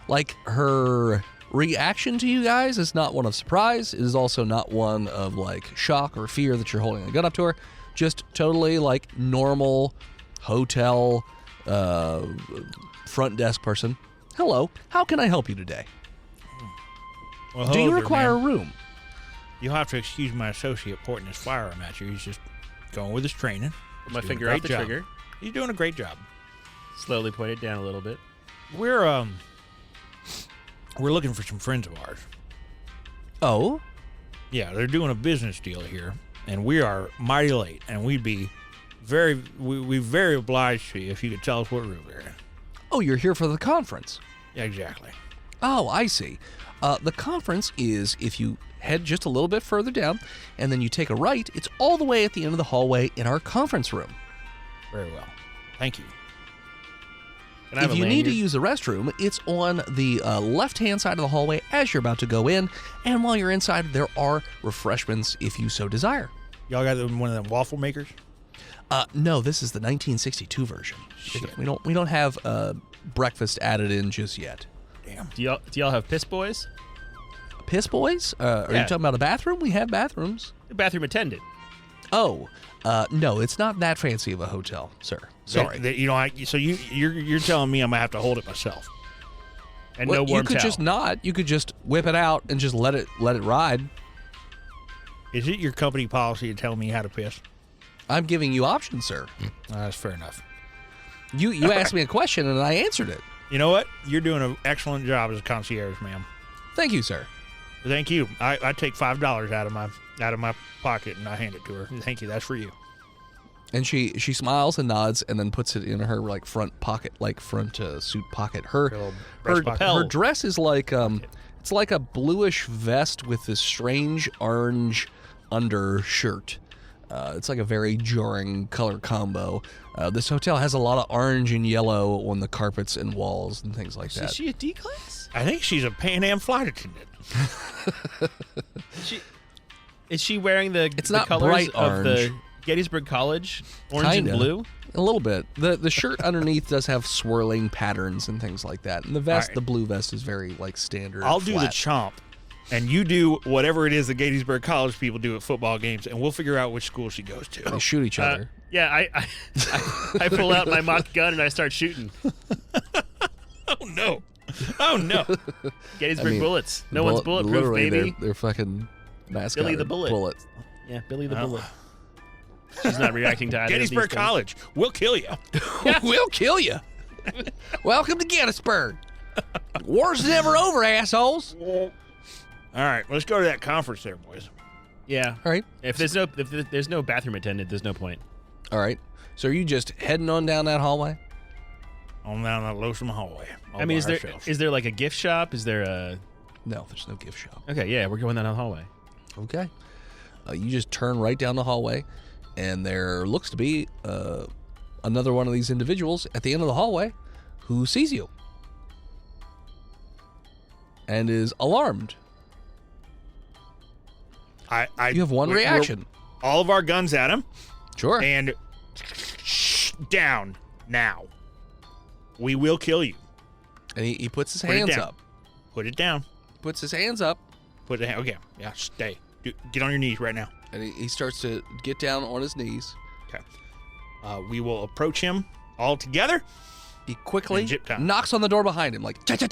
like her reaction to you guys is not one of surprise. It is also not one of like shock or fear that you're holding a gun up to her. Just totally like normal hotel front desk person. Hello, how can I help you today? Well, Do you hello there, require a ma'am. room? You'll have to excuse my associate pointing his firearm at you. He's just going with his training. Put my He's doing finger a out great the job. trigger. He's doing a great job. Slowly point it down a little bit. We're looking for some friends of ours. Oh, Yeah, they're doing a business deal here, and we are mighty late, and we'd be very obliged to you if you could tell us what room they're in. oh, you're here for the conference. Yeah, exactly. Oh, I see. The conference is if you head just a little bit further down, and then you take a right. It's all the way at the end of the hallway in our conference room. Very well. Thank you. Can I have If a you need to lanyard? use the restroom, it's on the left-hand side of the hallway as you're about to go in. And while you're inside, there are refreshments if you so desire. Y'all got one of them waffle makers? No, this is the 1962 version. Shit. We don't have breakfast added in just yet. Damn. Do y'all have piss boys? Piss boys? Are you Yeah. talking about a bathroom? We have bathrooms. The bathroom attendant. Oh, no, it's not that fancy of a hotel, sir. Sorry. So you're telling me I'm gonna have to hold it myself? And Well, no warm you could towel. just not. You could just whip it out and just let it ride. Is it your company policy to tell me how to piss? I'm giving you options, sir. That's fair enough. You asked me a question and I answered it. You know what? You're doing an excellent job as a concierge, ma'am. Thank you, sir. Thank you. I take $5 out of my pocket and I hand it to her. Thank you. That's for you. And she smiles and nods and then puts it in her like front pocket, like front suit pocket. Her Little her, breast pocket. her dress is like it's like a bluish vest with this strange orange undershirt. It's like a very jarring color combo. This hotel has a lot of orange and yellow on the carpets and walls and things like that. Is she a D class? I think she's a Pan Am flight attendant. Is she wearing the not colors bright of the orange. Gettysburg College? Orange Kinda. and blue? A little bit. The shirt underneath does have swirling patterns and things like that. And the vest, All right. the blue vest, is very like standard. I'll do the flat. chomp, and you do whatever it is the Gettysburg College people do at football games, and we'll figure out which school she goes to. They shoot each other. Yeah, I pull out my mock gun and I start shooting. Oh no! Oh no! Gettysburg bullets. No one's bulletproof, literally, baby. They're fucking mascot. Billy the Bullet. Bullets. Yeah, Billy the Bullet. She's not reacting to either Gettysburg of these College, we'll kill you. We'll kill you. Welcome to Gettysburg. War's never over, assholes. All right, let's go to that conference there, boys. Things. Yeah. All right. If there's no bathroom attendant, there's no point. All right. So are you just heading on down that hallway? On down that lonesome hallway. all I mean, by is ourselves. there like a gift shop? Is there a? No, there's no gift shop. Okay, yeah, we're going down the hallway. Okay. You just turn right down the hallway, and there looks to be another one of these individuals at the end of the hallway who sees you and is alarmed. You have one we're reaction. all of our guns at him, Sure. and down now. We will kill you. And he puts his Put it hands down. up. Put it down. Puts his hands up, Put it. Okay. Yeah. Stay. Get on your knees right now. and he starts to get down on his knees. Okay. We will approach him all together. He quickly And zip tie. knocks on the door behind him, like Fucking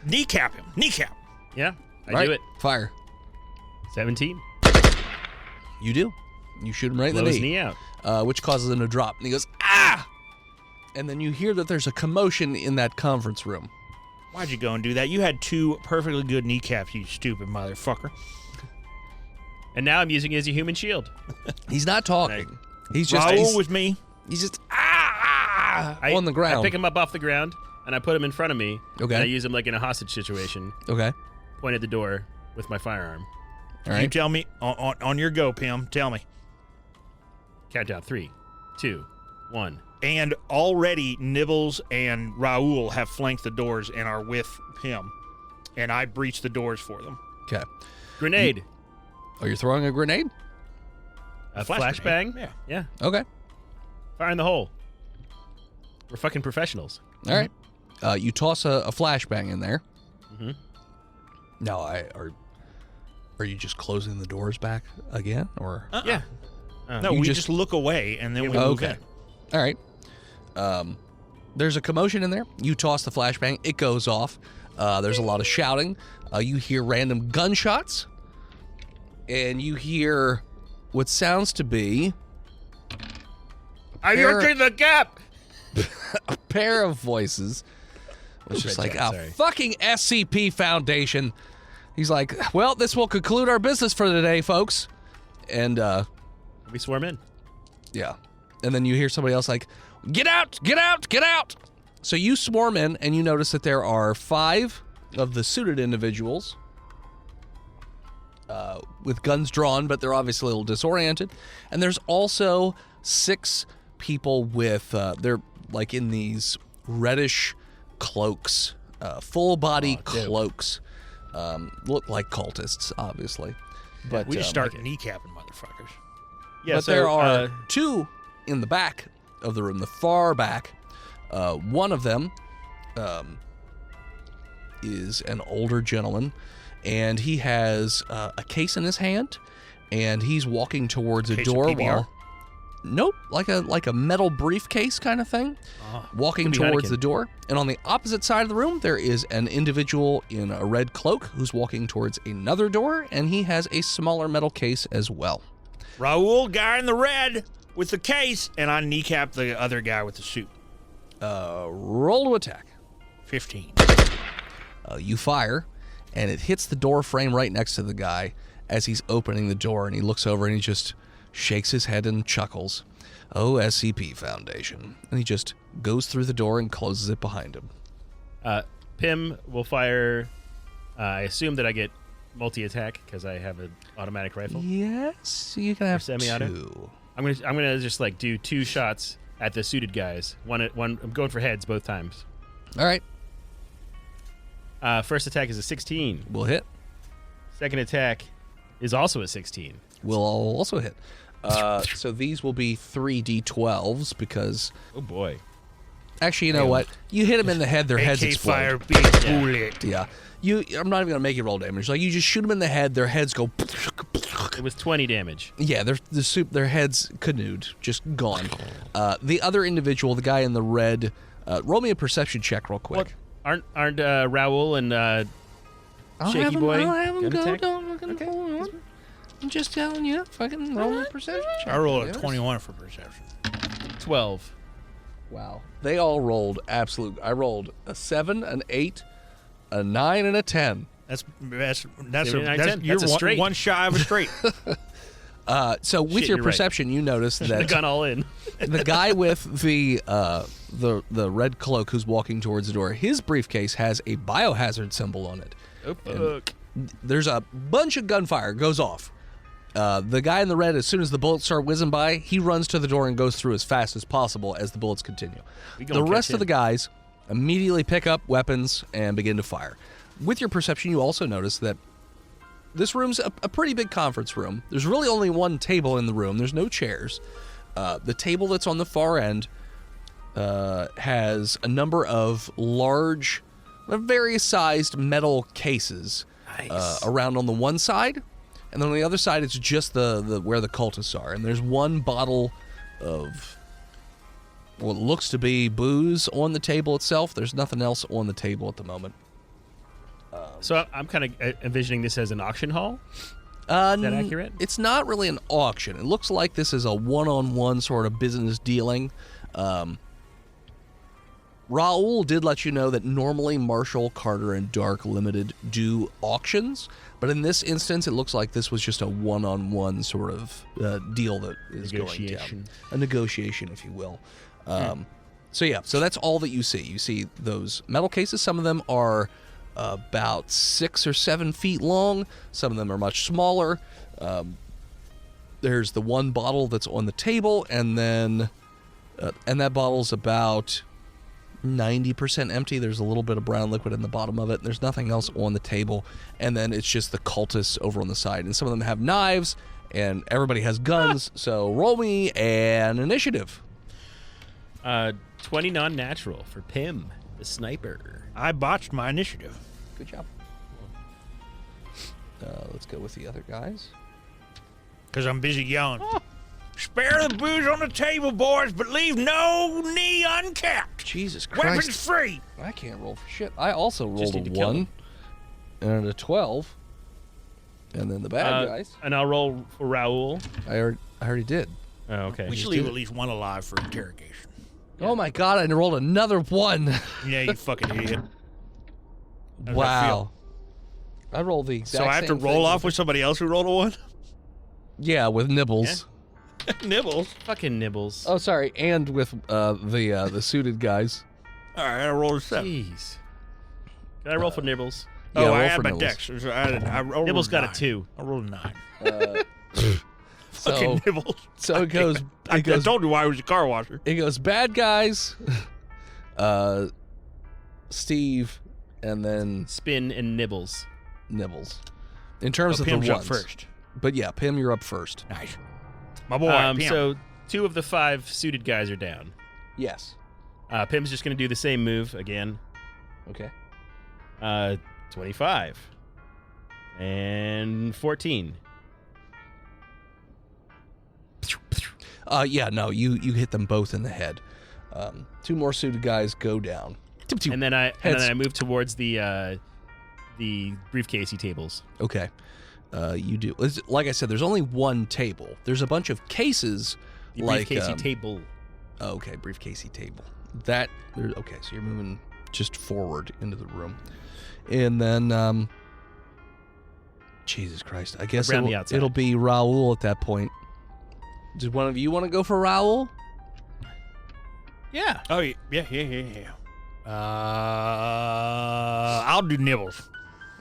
kneecap him. Kneecap. Yeah, I Right. do it. Fire. 17. You do. You shoot him right in Blow the his knee, knee out. which causes him to drop. And he goes, ah! And then you hear that there's a commotion in that conference room. Why'd you go and do that? You had two perfectly good kneecaps, you stupid motherfucker. And now I'm using it as a human shield. He's not talking. He's just Raul with me. he's just I, on the ground. I pick him up off the ground and I put him in front of me. Okay. And I use him like in a hostage situation. Okay. Point at the door with my firearm. All You right. tell me on your go, Pim. Tell me. Countdown 3, 2, 1. And already Nibbles and Raul have flanked the doors and are with Pim. And I breached the doors for them. Okay. Grenade. Oh, you're throwing a grenade? A Flash flashbang. grenade, Yeah. Okay. Fire in the hole. We're fucking professionals. All right. You toss a flashbang in there. Mhm. Now, are you just closing the doors back again, or? Yeah. No, You we just- just look away and then we move Okay. in. All right. There's a commotion in there. You toss the flashbang. It goes off. There's a lot of shouting. You hear random gunshots. And you hear what sounds to be I'm Pair- entering the gap. a pair of voices. It's just like, Jack, a sorry. fucking SCP Foundation. He's like, well, this will conclude our business for today, folks. And, We swarm in. yeah. And then you hear somebody else like, get out, get out, get out. So you swarm in, and you notice that there are 5 of the suited individuals with guns drawn, but they're obviously a little disoriented. And there's also 6 people with, they're like in these reddish cloaks, full body cloaks. Look like cultists, obviously. But We just start Okay. kneecapping motherfuckers. Yeah, but so, there are 2 in the back of the room, the far back. One of them is an older gentleman, and he has a case in his hand, and he's walking towards a Case of door PBR? while. Nope, like a metal briefcase kind of thing, walking Could be towards Heineken. the door. And on the opposite side of the room, there is an individual in a red cloak who's walking towards another door, and he has a smaller metal case as well. Raul, guy in the red with the case, and I kneecap the other guy with the suit. Roll to attack. 15. You fire, and it hits the door frame right next to the guy as he's opening the door, and he looks over and he just shakes his head and chuckles. Oh, SCP Foundation. And he just goes through the door and closes it behind him. Pim will fire. I assume that I get multi-attack because I have an automatic rifle? Yes, you can have semi-auto? 2. I'm gonna just like do 2 shots at the suited guys. One. I'm going for heads both times. All right, First attack is a 16. we'll hit. Second attack is also a 16. We'll also hit. So these will be 3d12s because Oh boy. actually, you know what? You hit them in the head, their heads AK explode. fire, big bullet. Yeah. I'm not even gonna make you roll damage. Like you just shoot them in the head, their heads go. It was 20 damage. Yeah, their heads canoed, just gone. The other individual, the guy in the red, roll me a perception check real quick. Aren't Raul and I'll Shaky have him, Boy I'll have him gonna go. attack? Don't fucking hold on. I'm just telling you, fucking roll me a perception check. I rolled a Yes. 21 for perception. 12? Wow. They all rolled absolute. I rolled a 7, an 8, a 9, and a 10. That's Maybe you're that's a straight. one shy of a straight. So with Shit, your you're right. perception, you notice The that gun all in. the guy with the red cloak who's walking towards the door, his briefcase has a biohazard symbol on it. Oh, fuck. There's a bunch of gunfire goes off. The guy in the red, as soon as the bullets start whizzing by, he runs to the door and goes through as fast as possible as the bullets continue. gonna The rest catch of the him. guys immediately pick up weapons and begin to fire. With your perception, you also notice that this room's a pretty big conference room. There's really only one table in the room. There's no chairs. The table that's on the far end has a number of large, various sized metal cases Nice. around on the one side, and then on the other side it's just the where the cultists are. And there's one bottle of what looks to be booze on the table itself. There's nothing else on the table at the moment. So I'm kind of envisioning this as an auction hall. Is that accurate? It's not really an auction. It looks like this is a one-on-one sort of business dealing. Raul did let you know that normally Marshall, Carter, and Dark Limited do auctions, but in this instance, it looks like this was just a one-on-one sort of deal that is going Negotiation. down. A negotiation, if you will. So that's all that you see. You see those metal cases. Some of them are about 6 or 7 feet long. Some of them are much smaller. There's the one bottle that's on the table, and then and that bottle's about 90% empty. There's a little bit of brown liquid in the bottom of it. There's nothing else on the table, and then it's just the cultists over on the side. And some of them have knives, and everybody has guns. So roll me an initiative. 20 non-natural for Pim, the sniper. I botched my initiative. Good job. Let's go with the other guys. Because I'm busy yelling. Spare the booze on the table, boys, but leave no knee uncapped. Jesus Weapons Christ. free. I can't roll for shit. I also rolled need a to kill 1 him. and a 12. And then the bad guys. And I'll roll for Raul. I already did. Oh, okay. We should leave at least one alive for interrogation. Oh my god, I rolled another 1. Yeah, you fucking idiot. How does that Wow. I rolled the exact So I have to same roll thing. off with somebody else who rolled a 1? Yeah, with nibbles. Nibbles. Fucking nibbles. Oh, sorry, and with the suited guys. All right, I rolled a 7. Jeez. Can I roll for nibbles? Yeah, I roll had for my nibbles. dex. So I rolled Nibbles got a 9. 2. I rolled a 9. So, Fucking Nibbles. so it goes. I It goes. told you why I was a car washer. It goes. Bad guys. Steve, and then Spin and nibbles. Nibbles. In terms of Pim's the up ones. first. But yeah, Pim, you're up first. Nice. My boy, Pim. So 2 of the 5 suited guys are down. Yes. Pim's just going to do the same move again. Okay. 25. And 14. Yeah, no, you hit them both in the head. 2 more suited guys go down. And then I Heads. move towards the briefcasey tables. Okay. You do. Like I said, there's only one table. There's a bunch of cases. The like briefcasey table. Okay, briefcasey table. Okay, so you're moving just forward into the room. And then Jesus Christ. I guess Around the outside. it'll be Raul at that point. Does one of you want to go for Raul? Yeah. Oh, yeah. I'll do Nibbles.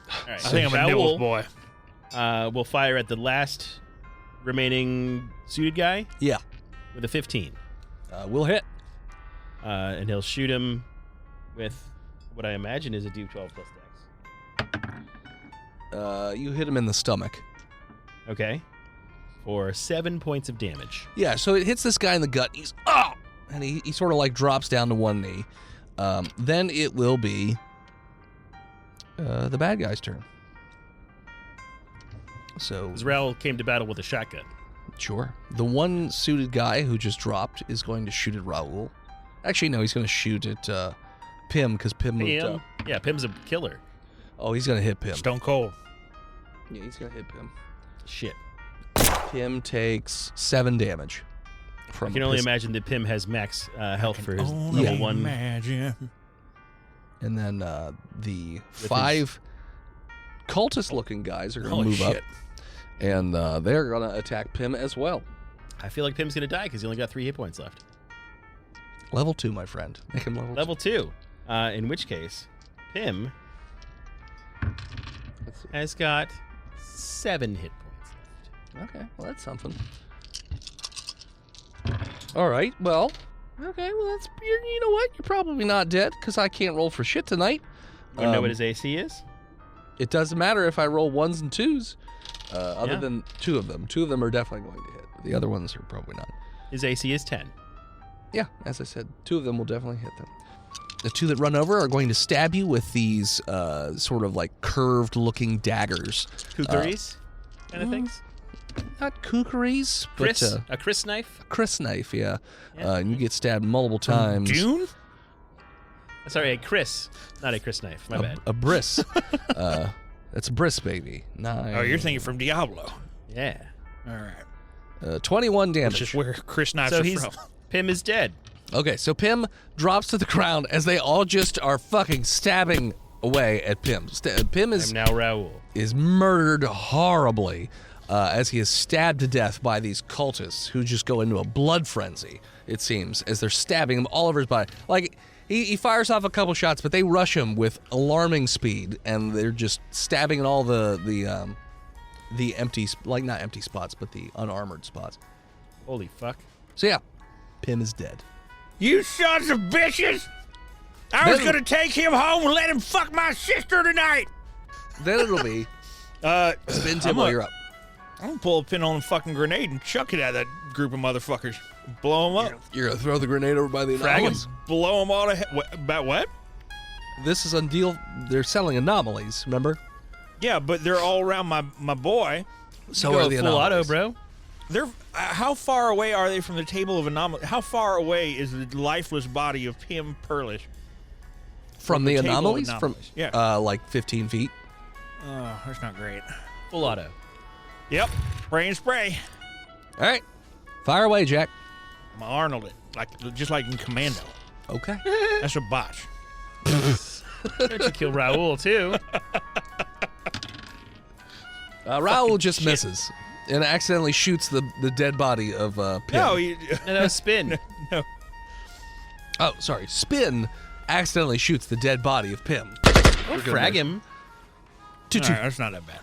All right. I think I'm a Nibbles boy. We'll fire at the last remaining suited guy Yeah. with a 15. We'll hit. And he'll shoot him with what I imagine is a D12 plus dex. You hit him in the stomach. Okay. For 7 points of damage. Yeah, so it hits this guy in the gut. He's and he sort of like drops down to one knee. Then it will be the bad guy's turn. So Raoul came to battle with a shotgun. sure, the one suited guy who just dropped is going to shoot at Raoul. Actually, no, he's going to shoot at Pim because Pim moved up. Yeah, Pim's a killer. Oh, he's going to hit Pim. Stone cold. Yeah, he's going to hit Pim. Shit. Pim takes 7 damage. I can only imagine that Pim has max health for his Only level 1. imagine. And then the 5 cultist-looking guys are going to Holy move shit. up, and they're going to attack Pim as well. I feel like Pim's going to die because he only got 3 hit points left. Level 2, my friend. Make him Level 2. In which case, Pim 2. Let's see. has got 7 hit points left. Okay, well, that's something. All right, well, okay, well, that's, you know what? You're probably not dead, because I can't roll for shit tonight. You want to know what his AC is? It doesn't matter if I roll 1s and 2s, other Yeah. than 2 of them. 2 of them are definitely going to hit. The other ones are probably not. His AC is 10. Yeah, as I said, 2 of them will definitely hit them. The 2 that run over are going to stab you with these sort of like curved-looking daggers. Kukris kind of things? Not kookeries, but Chris? A Chris knife? Chris knife, yeah. Yeah. And you get stabbed multiple times. Dune? Sorry, a Chris. Not a Chris knife. My bad. A bris. That's a bris, baby. 9. Oh, you're thinking from Diablo. Yeah. All right. 21 damage. Which is where Chris knives So are he's from. Pim is dead. Okay, so Pim drops to the ground as they all just are fucking stabbing away at Pim. Pim I'm now Raoul. is murdered horribly as he is stabbed to death by these cultists who just go into a blood frenzy, it seems, as they're stabbing him all over his body. Like, he fires off a couple shots, but they rush him with alarming speed, and they're just stabbing in all the empty, like not empty spots, but the unarmored spots. Holy fuck. So yeah, Pim is dead. You sons of bitches! I was gonna take him home and let him fuck my sister tonight! Then it'll be Spin Tim while you're up. I'm gonna pull a pin on a fucking grenade and chuck it at that group of motherfuckers. Blow them up. You're gonna throw the grenade over by the Frag 'em. anomalies. Blow them all to hell. About what? This is a deal. They're selling anomalies. Remember? Yeah, but they're all around my boy. So Go are the full anomalies. auto, bro. They're how far away are they from the table of anomalies? How far away is the lifeless body of Pim Perlish? From the the table of anomalies? anomalies, From yeah. like 15 feet. Oh, that's not great. Full auto. Yep, spray and spray. All right, fire away, Jack. I'm gonna Arnold it, just like in Commando. Okay. That's a botch. Don't you kill Raoul, too? Raoul just misses and accidentally shoots the dead body of Pim. No, No, spin. no. Oh, sorry. Spin accidentally shoots the dead body of Pim. Don't frag him. Two, All two. right, that's not that bad. you-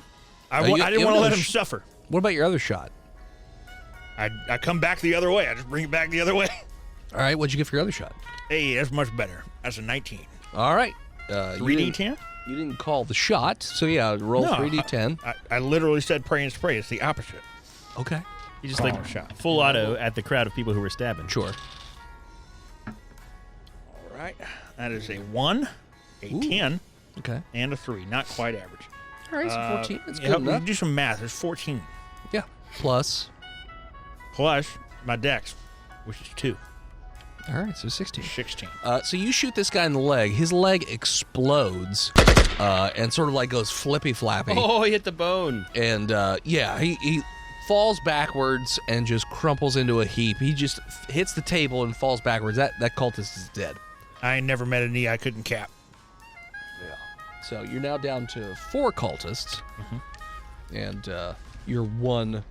I you didn't have want to let another him suffer. What about your other shot? I come back the other way. I just bring it back the other way. All right, what'd you get for your other shot? Hey, that's much better. That's a 19. All right. 3d10? You didn't call the shot, so yeah, roll No, 3d10. I literally said pray and spray. It's the opposite. Okay. He just Call like a shot. full auto at the crowd of people who were stabbing. Sure. All right. That is a 1, a 10, Okay. and a 3. Not quite average. All right, so 14. That's Yeah, good help me enough. do some math. There's 14. Yeah. Plus. Plus my dex, which is 2. All right, so 16. 16. So you shoot this guy in the leg. His leg explodes and sort of like goes flippy flappy. Oh, he hit the bone. And yeah, he falls backwards and just crumples into a heap. He just hits the table and falls backwards. That cultist is dead. I ain't never met a knee I couldn't cap. Yeah. So you're now down to 4 cultists, and you're 1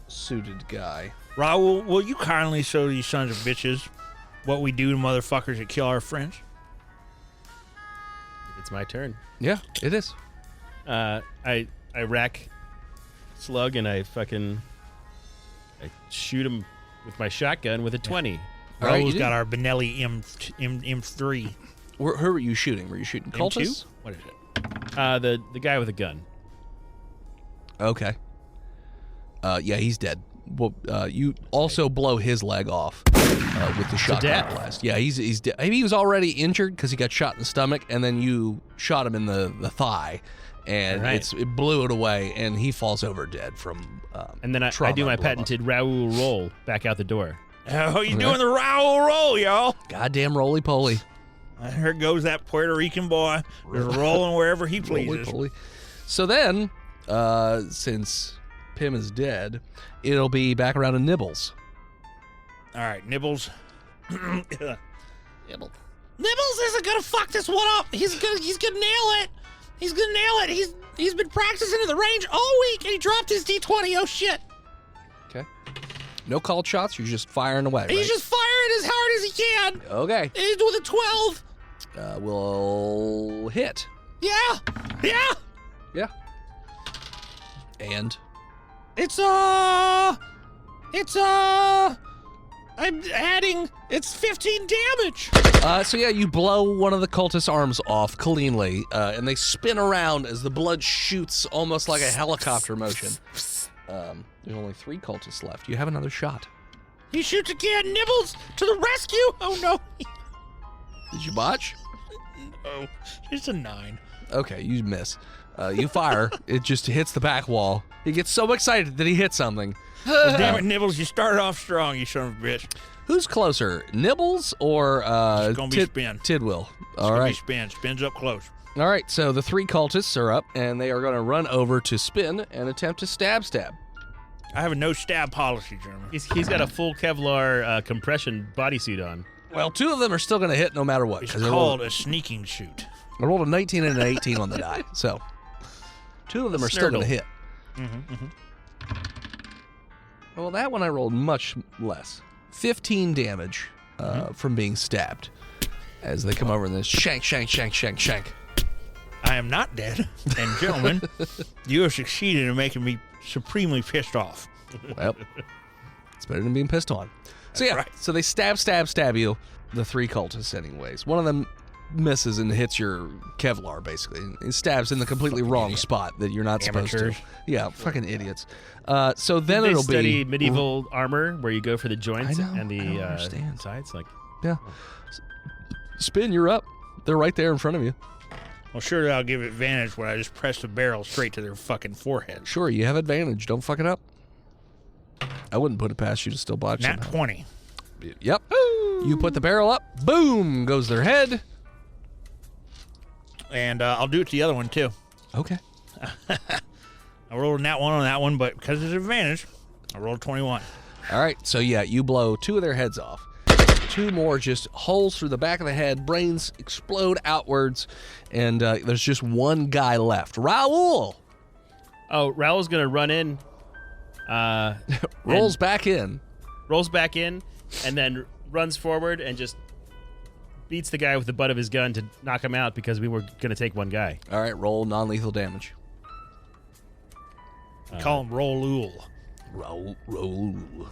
suited guy. Raul, will you kindly show these sons of bitches what we do to motherfuckers that kill our friends? It's my turn. Yeah, it is. I I rack slug and I shoot him with my shotgun with a 20. All right, Raul's you got our Benelli M3. Who were you shooting? Were you shooting cultists? M2? What is it? The guy with a gun. Okay. Yeah, he's dead. Well, you also blow his leg off with the shotgun death. blast. Yeah, he's dead. He was already injured because he got shot in the stomach, and then you shot him in the thigh, and Right. it blew it away, and he falls over dead from And then I trauma do my blow up. patented Raoul roll back out the door. Oh, you doing the Raul roll, y'all? Goddamn roly-poly. Here goes that Puerto Rican boy, just rolling wherever he pleases. Roly-poly. So then, since Pim is dead, it'll be back around to Nibbles. All right, Nibbles. Nibbles. Nibbles isn't gonna fuck this one up. He's gonna nail it. He's gonna nail it. He's been practicing at the range all week and he dropped his D20. Oh shit. Okay. No called shots. You're just firing away. He's right? just firing as hard as he can. Okay. He's with a 12. We'll hit. Yeah. Yeah. And I'm adding, it's 15 damage. so yeah, you blow one of the cultists' arms off cleanly, and they spin around as the blood shoots almost like a helicopter motion. There's only 3 cultists left. You have another shot. He shoots again. Nibbles to the rescue. Oh no. Did you botch? Oh, it's a 9. Okay, you miss. You fire. It just hits the back wall. He gets so excited that he hits something. Well, damn it, Nibbles, you started off strong, you son of a bitch. Who's closer, Nibbles or It's gonna be Spin. Tidwell? It's All gonna right. be Spin. Spin's up close. All right, so the 3 cultists are up, and they are going to run over to Spin and attempt to stab. I have a no stab policy, Jeremy. He's got a full Kevlar compression bodysuit on. Well, 2 of them are still going to hit no matter what. It's 'cause called a sneaking shoot. I rolled a 19 and an 18 on the die, so 2 of them are still going to hit. Well, that one I rolled much less. 15 damage from being stabbed as they come over and then shank. I am not dead. And gentlemen, you have succeeded in making me supremely pissed off. Well, it's better than being pissed on. So yeah, right. so they stab you, the 3 cultists anyways. One of them misses and hits your Kevlar, basically. It stabs in the completely wrong spot that you're not supposed Amateurs. to. Yeah, fucking idiots. So then They it'll study be... medieval armor where you go for the joints I know, and I don't the understand. sides. Like, Yeah. Spin, you're up. They're right there in front of you. Well, sure, I'll give advantage when I just press the barrel straight to their fucking forehead. Sure, you have advantage. Don't fuck it up. I wouldn't put it past you to still botch Nat somehow. 20. Yep. You put the barrel up. Boom goes their head. And I'll do it to the other one, too. Okay. I rolled a nat 1 on that one, but because it's advantage, I rolled 21. All right. So, yeah, you blow 2 of their heads off. 2 more just holes through the back of the head. Brains explode outwards. And there's just 1 guy left. Raul oh, Raul's gonna run in, rolls back in. rolls back in, and then runs forward and just beats the guy with the butt of his gun to knock him out because we were gonna take 1 guy. All right. Roll non-lethal damage. Call him Rolul. Raul.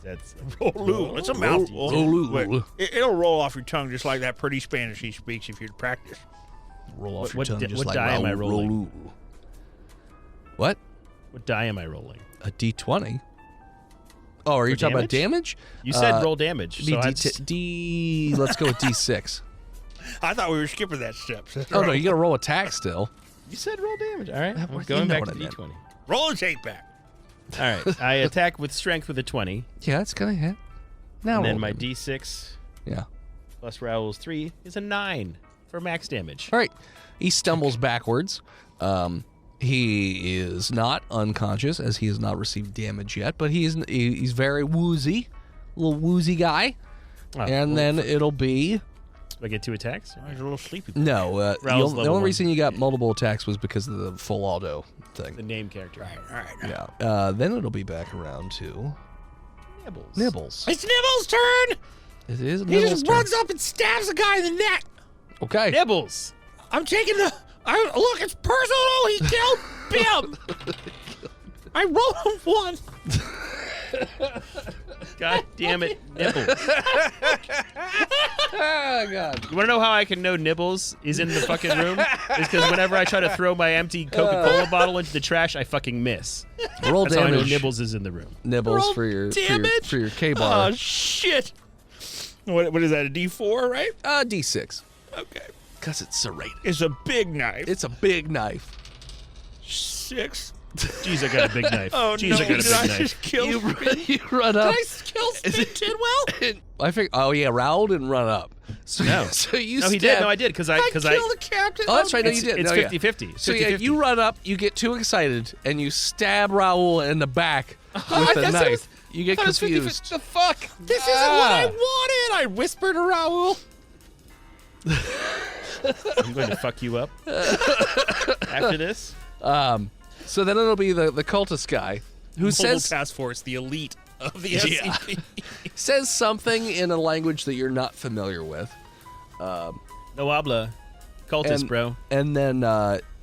That's Rolul. It's a mouthful. Rolul. But it'll roll off your tongue just like that pretty Spanish he speaks if you'd practice. Roll off your What tongue di- just what like die am I Raul. rolling? Rolul. What? What die am I rolling? A D20. Oh, are you For talking about damage? You said roll damage. Be So D, I'd- D. Let's go with D6. I thought we were skipping that step. Oh no, you got to roll attack still. you said roll damage. All right, Well, I'm you going know back what to I meant. D20. Roll his 8 back. All right, I attack with strength with a 20, Yeah, that's gonna hit. Now and then roll my damage. D6 Yeah. plus Raoul's 3 is a 9 for max damage. All right. He stumbles backwards. He is not unconscious as he has not received damage yet, but he's very woozy, little woozy guy. Oh, And well, then it'll be do I get 2 attacks? He's a little sleepy. no. The Raul's only level 1. reason you got multiple attacks was because of the full auto The thing. name character. All right. Yeah. Then it'll be back around to Nibbles. Nibbles. It's Nibbles' turn. It is He Nibbles' just turn. runs up and stabs a guy in the neck. Okay. Nibbles. I'm taking the. Look, it's personal. He killed. Bim! I rolled a 1. God damn it, Nibbles. Oh, God. You want to know how I can know Nibbles is in the fucking room? It's because whenever I try to throw my empty Coca-Cola bottle into the trash, I fucking miss. Roll That's how I know damage. Nibbles is in the room. Nibbles Roll for your K-bar. Oh, shit. What is that, a D4, right? D6. Okay. Because it's serrated. It's a big knife. It's a big knife. 6. Jeez, I got a big knife. Oh, Jeez, no. I got a Did I big knife. just kill You Spin? run up. Did I kill Spin Tidwell? I think. Oh yeah, Raoul didn't run up. So, No. so you. No, he stab- did. No, I did because I I killed the captain. Oh, that's right. No, It's, you did. it's No, yeah. 50-50. So yeah, you run up, you get too excited, and you stab Raoul in the back I with a guess it knife. was- You get I thought it was 50. confused. The fuck? This isn't what I wanted. I whispered to Raoul. I'm going to fuck you up after this. So then it'll be the cultist guy who Mobile says Task Force, the elite of the SCP. says something in a language that you're not familiar with, No habla. Cultist, and, bro. and then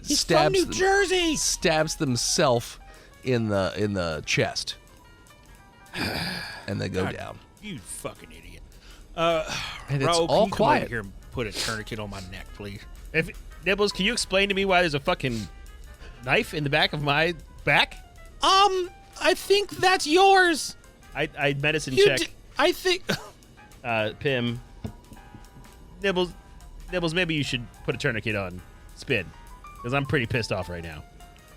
He's from New Jersey. stabs themself in the chest, and they go God, down. You fucking idiot. And it's Raoul, can all you come quiet. over here and put a tourniquet on my neck, please? If Nibbles, can you explain to me why there's a fucking knife in the back of my back? I think that's yours. I medicine You check. I think. Pim. Nibbles, maybe you should put a tourniquet on Spin, because I'm pretty pissed off right now.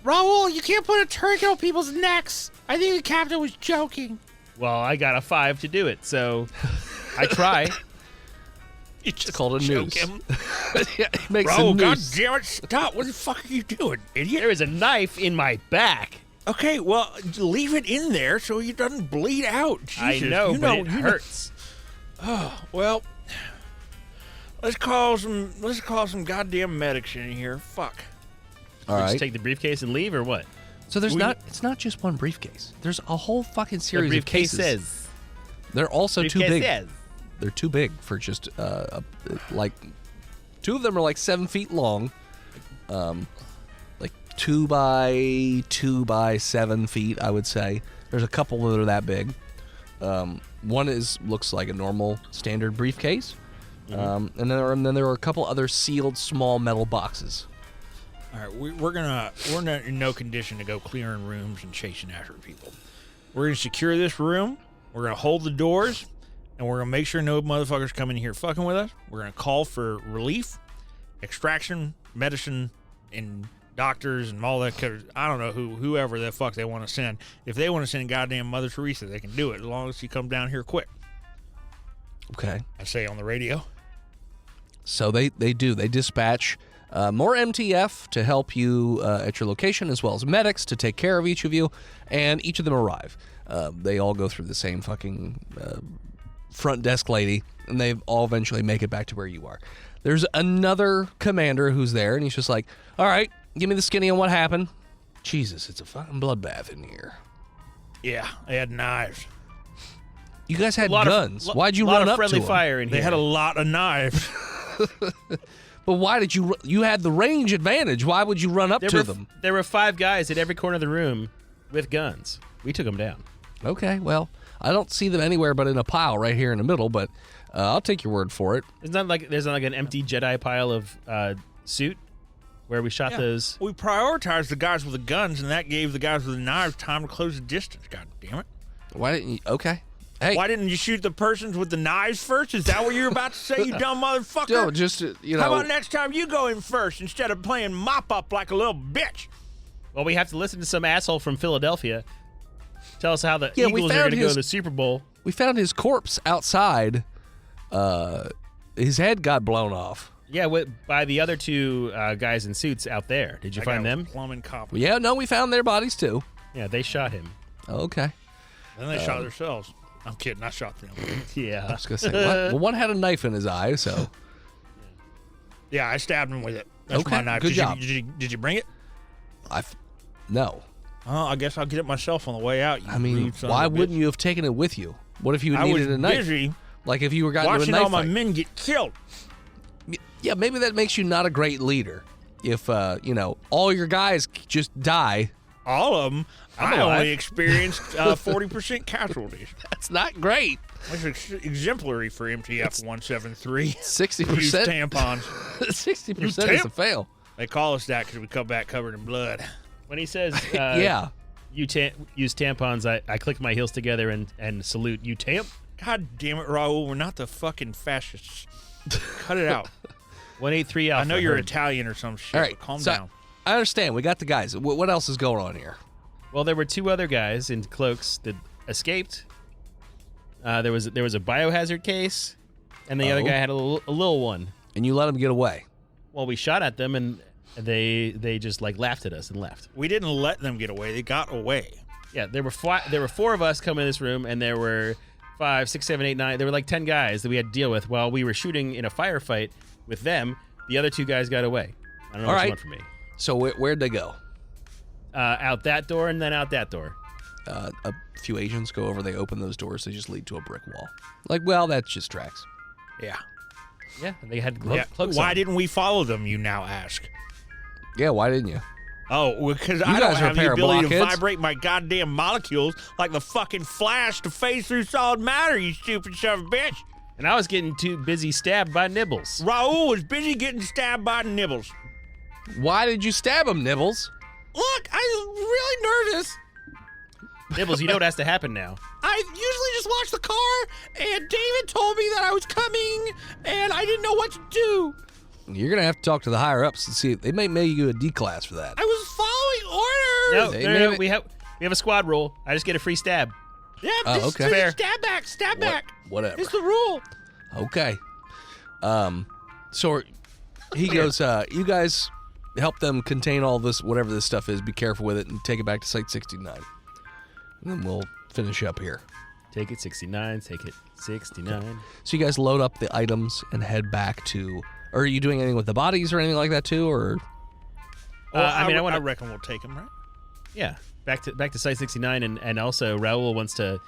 Raoul, you can't put a tourniquet on people's necks. I think the captain was joking. Well, I got a 5 to do it, so I try. You just called a choke noose. him. Yeah, it makes Raoul, a God noose. damn it, stop. What the fuck are you doing, idiot? There is a knife in my back. Okay, well, leave it in there so it doesn't bleed out. Jesus, I know, you but it you hurts. Well, let's call some goddamn medics in here. Fuck. All Just right. take the briefcase and leave, or what? So it's not just one briefcase. There's a whole fucking The series of briefcase cases. says. They're also too Briefcase big. says. They're too big for just like 2 of them are like 7 feet long, like 2 by 7 feet. I would say there's a couple that are that big. One looks like a normal standard briefcase, and then there are a couple other sealed small metal boxes. All right, we're not in no condition to go clearing rooms and chasing after people. We're gonna secure this room. We're gonna hold the doors, and we're gonna make sure no motherfuckers come in here fucking with us. We're gonna call for relief, extraction, medicine, and doctors and all that. Cause I don't know whoever the fuck they want to send. If they want to send goddamn Mother Teresa, they can do it as long as she comes down here quick. Okay. I say on the radio. So they dispatch more MTF to help you at your location, as well as medics to take care of each of you, and each of them arrive. They all go through the same fucking front desk lady, and they all eventually make it back to where you are. There's another commander who's there, and he's just like, all right, give me the skinny on what happened. Jesus, it's a fucking bloodbath in here. Yeah, they had knives. You guys had Lot of- guns. lo- Why'd you lot run of up friendly to them? fire in They here. had a lot of knives. But why did you? You had the range advantage. Why would you run up to them? There were 5 guys at every corner of the room with guns. We took them down. Okay, well, I don't see them anywhere but in a pile right here in the middle. But I'll take your word for it. There's not like an empty Jedi pile of suit where we shot those. We prioritized the guys with the guns, and that gave the guys with the knives time to close the distance. God damn it. Why didn't you? Okay. Hey, Why didn't you shoot the persons with the knives first? Is that what you're about to say, you dumb motherfucker? no, just How about next time you go in first instead of playing mop up like a little bitch? Well, we have to listen to some asshole from Philadelphia tell us how the Yeah, we Eagles are found going to go his- to the Super Bowl. we found his corpse outside. His head got blown off. Yeah, by the other 2 guys in suits out there. Did you find them? Plumbing cop. Yeah, no, we found their bodies too. Yeah, they shot him. Okay. Then they shot themselves. I'm kidding. I shot them. I Yeah. was gonna say, what? Well, one had a knife in his eye, so Yeah, I stabbed him with it. That's Okay, my knife. good did job. Did you bring it? no. Oh, I guess I'll get it myself on the way out. You I mean, rude son why of a bitch. wouldn't you have taken it with you? What if you I was needed a knife? busy Like if you were gotten to a watching knife all my fight. men get killed. Yeah, maybe that makes you not a great leader. if all your guys just die, All of them. I'm I alive. only experienced 40% casualties. that's not great. That's exemplary for MTF 173. 60%. Use tampons. 60% is a fail. They call us that because we come back covered in blood. When he says, Yeah. use tampons, I click my heels together and salute you, Tamp. God damn it, Raul. We're not the fucking fascists. Cut it out. 183 Alpha. I know you're heard. Italian or some shit. All right, But calm so down. I understand. We got the guys. What else is going on here? Well, there were two other guys in cloaks that escaped. There was a biohazard case, and the other Oh. guy had a little one. And you let them get away. Well, we shot at them, and they just like laughed at us and left. We didn't let them get away. They got away. Yeah, there were four of us coming in this room, and there were 5, 6, 7, 8, 9. There were like 10 guys that we had to deal with while we were shooting in a firefight with them. The other two guys got away. I don't know All what right. you want from me. So where'd they go? Out that door and then out that door. A few agents go over. They open those doors. They just lead to a brick wall. Like, well, that just tracks. Yeah. Yeah, they had Yeah. cloaks Why on. didn't we follow them, you now ask? Yeah, why didn't you? Oh, because I guys don't are a have the pair of ability to blockheads. vibrate my goddamn molecules like the fucking Flash to phase through solid matter, you stupid son of a bitch. And I was getting too busy stabbed by Nibbles. Raul was busy getting stabbed by Nibbles. Why did you stab him, Nibbles? Look, I'm really nervous. Nibbles, you know what has to happen now. I usually just watch the car, and David told me that I was coming, and I didn't know what to do. You're gonna have to talk to the higher ups and see. They may make you a D class for that. I was following orders. No, They we have a squad rule. I just get a free stab. Yeah, Oh, just okay. Fair. stab back, stab back. Whatever. It's the rule. Okay. So he goes. You guys help them contain all this, whatever this stuff is. Be careful with it, and take it back to Site 69. And then we'll finish up here. Take it 69, take it 69. So you guys load up the items and head back to. Or are you doing anything with the bodies or anything like that too? Or I reckon we'll take them, right? Yeah, back to Site 69, and also Raul wants to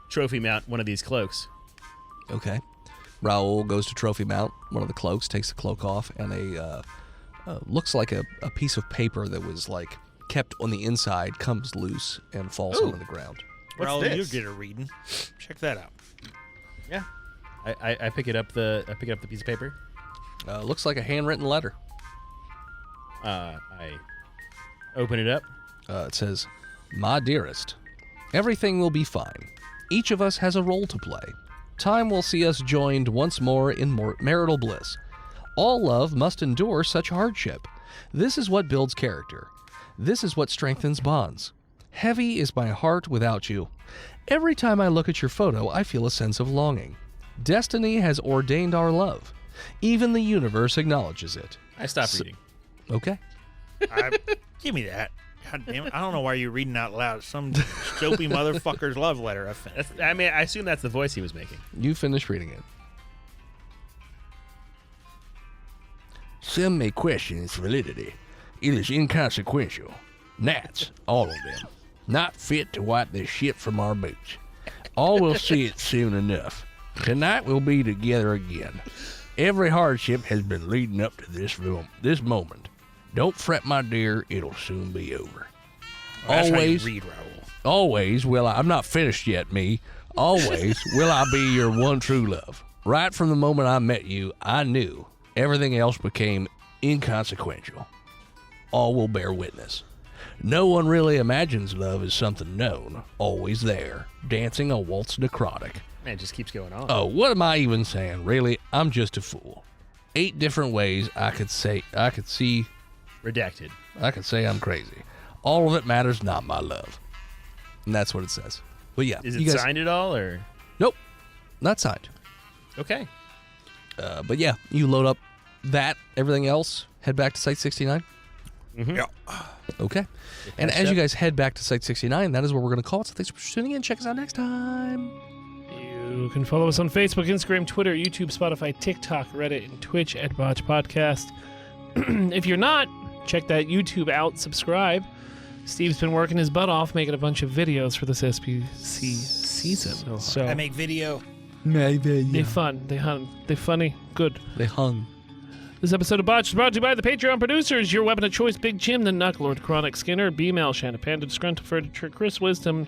trophy mount one of these cloaks. okay, Raul goes to trophy mount one of the cloaks, takes the cloak off, and a looks like a piece of paper that was like kept on the inside comes loose and falls Ooh. onto the ground. What's Raul, this? you get a reading. Check that out. Yeah, I pick it up the piece of paper. Looks like a handwritten letter. I open it up. It says, "My dearest, everything will be fine. Each of us has a role to play. Time will see us joined once more in marital bliss. All love must endure such hardship. This is what builds character. This is what strengthens bonds. Heavy is my heart without you. Every time I look at your photo, I feel a sense of longing. Destiny has ordained our love. Even the universe acknowledges it." I stop reading. Okay. Give me that. God damn it. I don't know why you're reading out loud. Some soapy motherfucker's love letter. I assume that's the voice he was making. You finish reading it. Some may question its validity. It is inconsequential. Gnats, all of them, not fit to wipe the shit from our boots. All will see it soon enough. Tonight we'll be together again. Every hardship has been leading up to this moment. Don't fret, my dear. It'll soon be over. That's Always, how you read, Raul. always will I'm not finished yet, me. Always will I be your one true love. Right from the moment I met you, I knew everything else became inconsequential. All will bear witness. No one really imagines love as something known, always there, dancing a waltz necrotic. Man, it just keeps going on. Oh, what am I even saying? Really, I'm just a fool. 8 different ways I could say Redacted. I'm crazy. All of it matters, not my love. And that's what it says. But yeah, Is you it guys, signed at all, or Nope, not signed. okay? But yeah, you load up that, everything else, head back to Site 69. Yeah. Okay. And as you guys head back to Site 69, that is where we're going to call it. So thanks for tuning in. Check us out next time. You can follow us on Facebook, Instagram, Twitter, YouTube, Spotify, TikTok, Reddit, and Twitch at Botched Podcast. If you're not, check that YouTube out. Subscribe. Steve's been working his butt off making a bunch of videos for this SPC season. So I make video. they're fun. They funny. Good. They hung. This episode of Botched is brought to you by the Patreon producers. Your weapon of choice, Big Jim, the Knucklord, Chronic Skinner, B-Mail, Shanna Panda, Disgruntled Furniture, Chris Wisdom,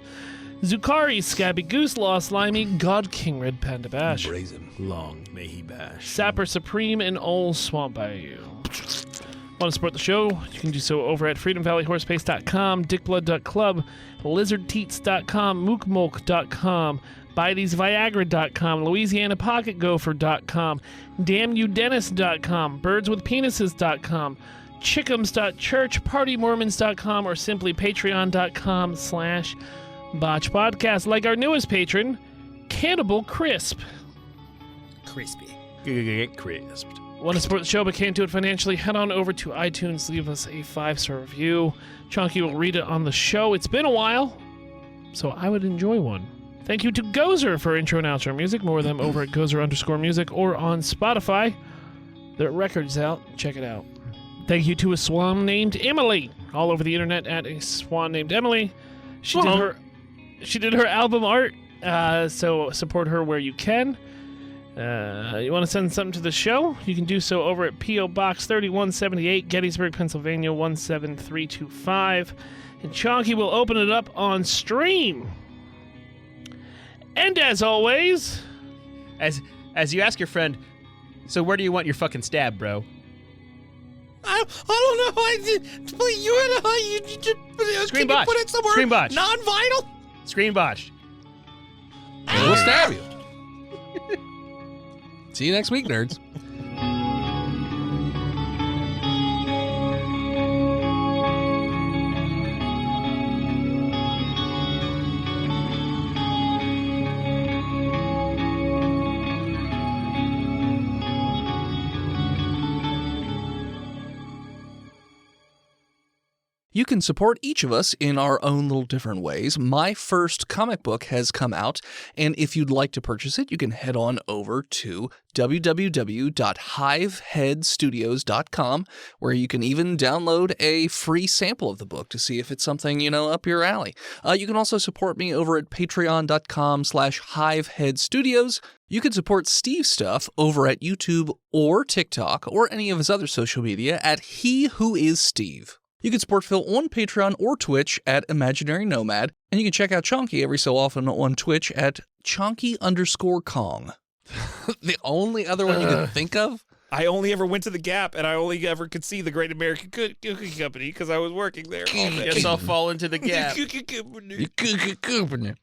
Zukari, Scabby Goose, Lost Limey, God King, Red Panda Bash, Brazen. Long may he bash. Sapper Supreme, and Old Swamp Bayou. Want to support the show? You can do so over at freedomvalleyhorsepace.com, dickblood.club, lizardteats.com, mookmolk.com, bitesviagra.com, louisianapocketgopher.com, damnyoudennis.com, birdswithpenises.com, chickums.church, partymormons.com, or simply patreon.com/botchpodcast. Like our newest patron, Cannibal Crisp. Crispy. Get crisped. Want to support the show but can't do it financially? Head on over to iTunes, leave us a 5-star review. Chunky will read it on the show. It's been a while, so I would enjoy one. Thank you to Gozer for intro and outro music. More of them over at Gozer_music or on Spotify. Their record's out. Check it out. Thank you to a swan named Emily. All over the internet at a swan named Emily. She did her album art, so support her where you can. You want to send something to the show? You can do so over at P.O. Box 3178, Gettysburg, Pennsylvania 17325. And Chonky will open it up on stream. And as always, As you ask your friend, so where do you want your fucking stab, bro? I don't know. You Screen can you botch. put it somewhere Screen botch. non-vital? Screen botched. We'll stab you. See you next week, nerds. You can support each of us in our own little different ways. My first comic book has come out, and if you'd like to purchase it, you can head on over to www.hiveheadstudios.com, where you can even download a free sample of the book to see if it's something, up your alley. You can also support me over at patreon.com/hiveheadstudios. You can support Steve's stuff over at YouTube or TikTok or any of his other social media at He Who Is Steve. You can support Phil on Patreon or Twitch at Imaginary Nomad, and you can check out Chonky every so often on Twitch at Chonky_Kong. The only other one you can think of? I only ever went to the Gap, and I only ever could see the Great American Cookie Company because I was working there all day. Guess I'll fall into the gap. Company.